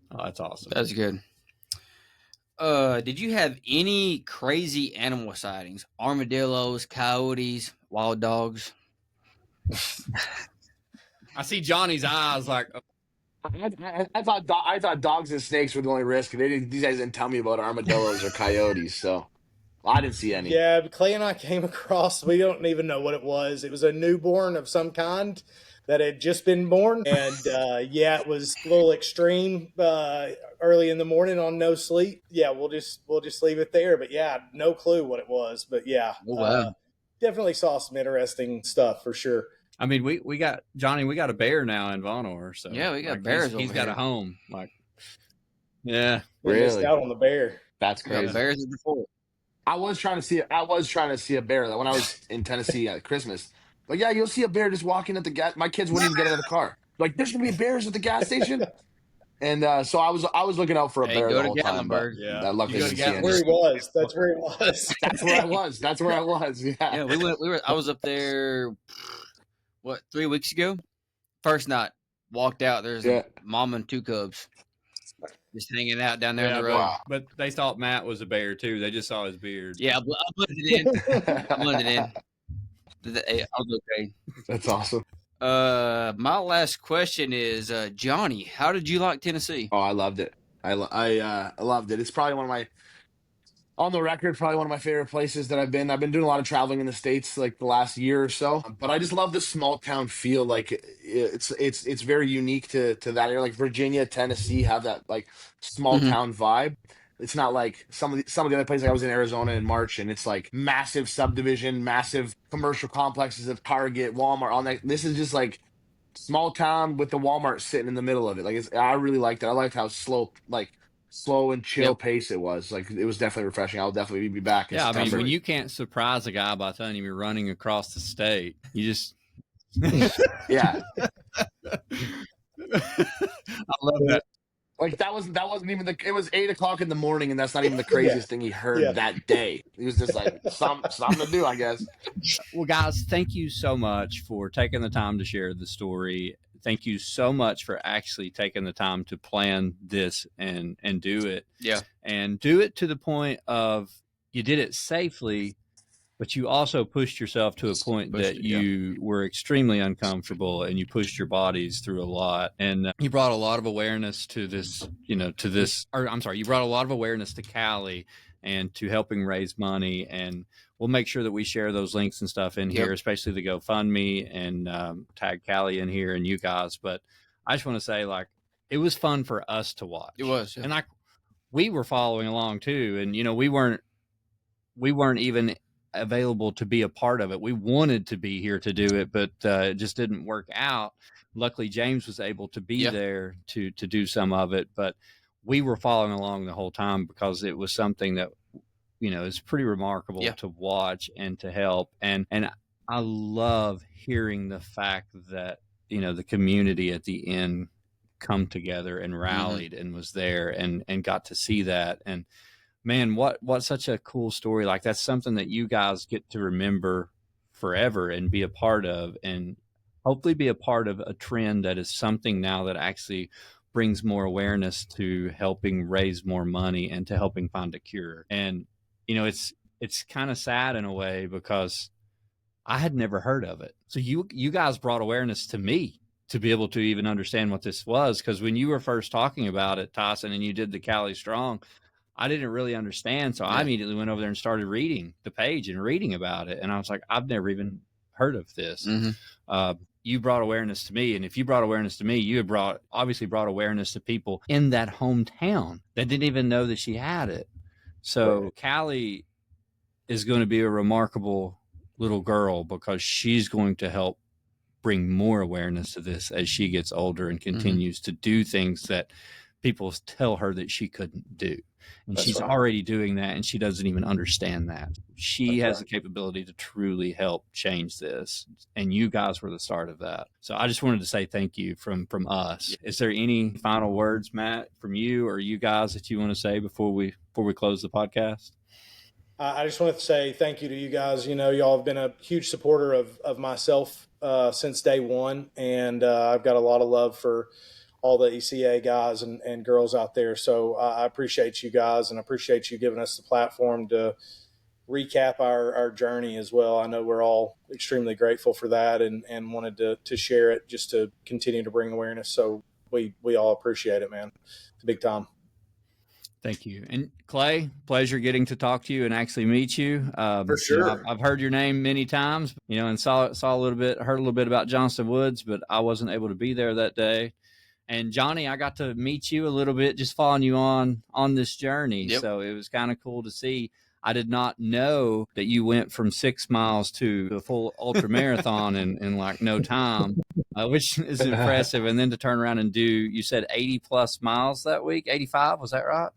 Oh, that's awesome. That's good. Did you have any crazy animal sightings? Armadillos, coyotes, wild dogs? I see Johnny's eyes like. I thought dogs and snakes were the only risk. These guys didn't tell me about armadillos or coyotes, so I didn't see any. Yeah, Clay and I came across. We don't even know what it was. It was a newborn of some kind that had just been born, and it was a little extreme early in the morning on no sleep. Yeah, we'll just leave it there. But yeah, no clue what it was. But yeah, definitely saw some interesting stuff for sure. I mean, we got Johnny. We got a bear now in Vonore, so yeah, we got bears. He's got a home. Like, yeah, we missed out on the bear. That's crazy. Bears before. I was trying to see a bear when I was in Tennessee at Christmas. But yeah, you'll see a bear just walking at the gas. My kids wouldn't even get out of the car. Like, there's gonna be bears at the gas station. And so I was looking out for a bear the whole time. But luckily didn't see any. Where he was. That's where he was. That's where I was. Yeah. Yeah, we were. I was up there. 3 weeks ago? First night, walked out. There's a mom and 2 cubs just hanging out down there on the road. Wow. But they thought Matt was a bear too. They just saw his beard. Yeah, I blended in. I was okay. That's awesome. My last question is, Johnny, how did you like Tennessee? Oh, I loved it. I loved it. It's probably one of my, on the record, probably one of my favorite places that I've been. I've been doing a lot of traveling in the States like the last year or so, but I just love the small town feel. Like it's very unique to that area. Like Virginia, Tennessee have that like small Mhm. town vibe. It's not like some of the other places. Like I was in Arizona in March, and it's like massive subdivision, massive commercial complexes of Target, Walmart. On that, this is just like small town with the Walmart sitting in the middle of it. Like I really liked it. I liked how slow and chill Yep. pace it was. Like it was definitely refreshing. I'll definitely be back in Yeah, I mean, September. when you can't surprise a guy by telling him you're running across the state, you just Yeah, I love that. like that wasn't even the. It was 8 o'clock in the morning, and that's not even the craziest thing he heard Yeah. that day. He was just like something to do, I guess. Well, guys, thank you so much for taking the time to share the story. Thank you so much for actually taking the time to plan this and do it. Yeah. And do it to the point of you did it safely, but you also pushed yourself to a point that you were extremely uncomfortable, and you pushed your bodies through a lot. And you brought a lot of awareness to this, you brought a lot of awareness to Callie and to helping raise money. And we'll make sure that we share those links and stuff in here, especially the GoFundMe, and tag Callie in here and you guys. But I just want to say, like, it was fun for us to watch. It was. Yeah. And like, we were following along too. And, we weren't even available to be a part of it. We wanted to be here to do it, but it just didn't work out. Luckily, James was able to be there to do some of it, but we were following along the whole time because it was something that, is pretty remarkable to watch and to help. And I love hearing the fact that, the community at the end come together and rallied and was there and got to see that. And man, what such a cool story. Like, that's something that you guys get to remember forever and be a part of, and hopefully be a part of a trend that is something now that actually brings more awareness to helping raise more money and to helping find a cure. And, it's kind of sad in a way because I had never heard of it. So you guys brought awareness to me to be able to even understand what this was. Because when you were first talking about it, Tyson, and you did the Callie Strong, I didn't really understand. So I immediately went over there and started reading the page and reading about it. And I was like, I've never even heard of this. You brought awareness to me. And if you brought awareness to me, you had obviously brought awareness to people in that hometown that didn't even know that she had it. So Callie is going to be a remarkable little girl because she's going to help bring more awareness to this as she gets older and continues to do things that people tell her that she couldn't do. And she's already doing that, and she doesn't even understand that. She has the capability to truly help change this, and you guys were the start of that. So I just wanted to say thank you from us. Is there any final words, Matt, from you or you guys that you want to say before we close the podcast? I just wanted to say thank you to you guys. Y'all have been a huge supporter of myself since day one, and I've got a lot of love for all the ECA guys and girls out there. So I appreciate you guys, and I appreciate you giving us the platform to recap our journey as well. I know we're all extremely grateful for that and wanted to share it just to continue to bring awareness. So we all appreciate it, man. Big time. Thank you. And Clay, pleasure getting to talk to you and actually meet you. For sure. I've heard your name many times, and saw a little bit, heard a little bit about Johnston Woods, but I wasn't able to be there that day. And Johnny, I got to meet you a little bit just following you on this journey. So it was kind of cool to see. I did not know that you went from 6 miles to a full ultra marathon in like no time, which is impressive. And then to turn around and do, you said 80 plus miles that week, 85, was that right?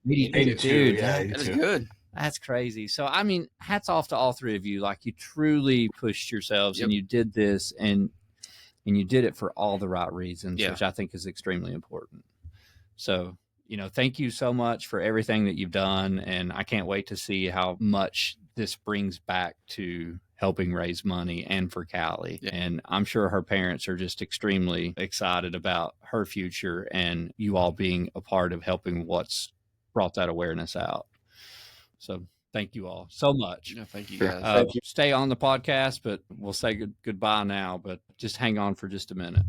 82, dude, yeah, That is good. That's crazy. So, I mean, hats off to all three of you. Like, you truly pushed yourselves and you did this, and you did it for all the right reasons, which I think is extremely important. So, thank you so much for everything that you've done. And I can't wait to see how much this brings back to helping raise money and for Callie. And I'm sure her parents are just extremely excited about her future and you all being a part of helping what's brought that awareness out. So thank you all so much. Yeah, thank you Sure. guys. Thank you. Stay on the podcast, but we'll say goodbye now. But just hang on for just a minute.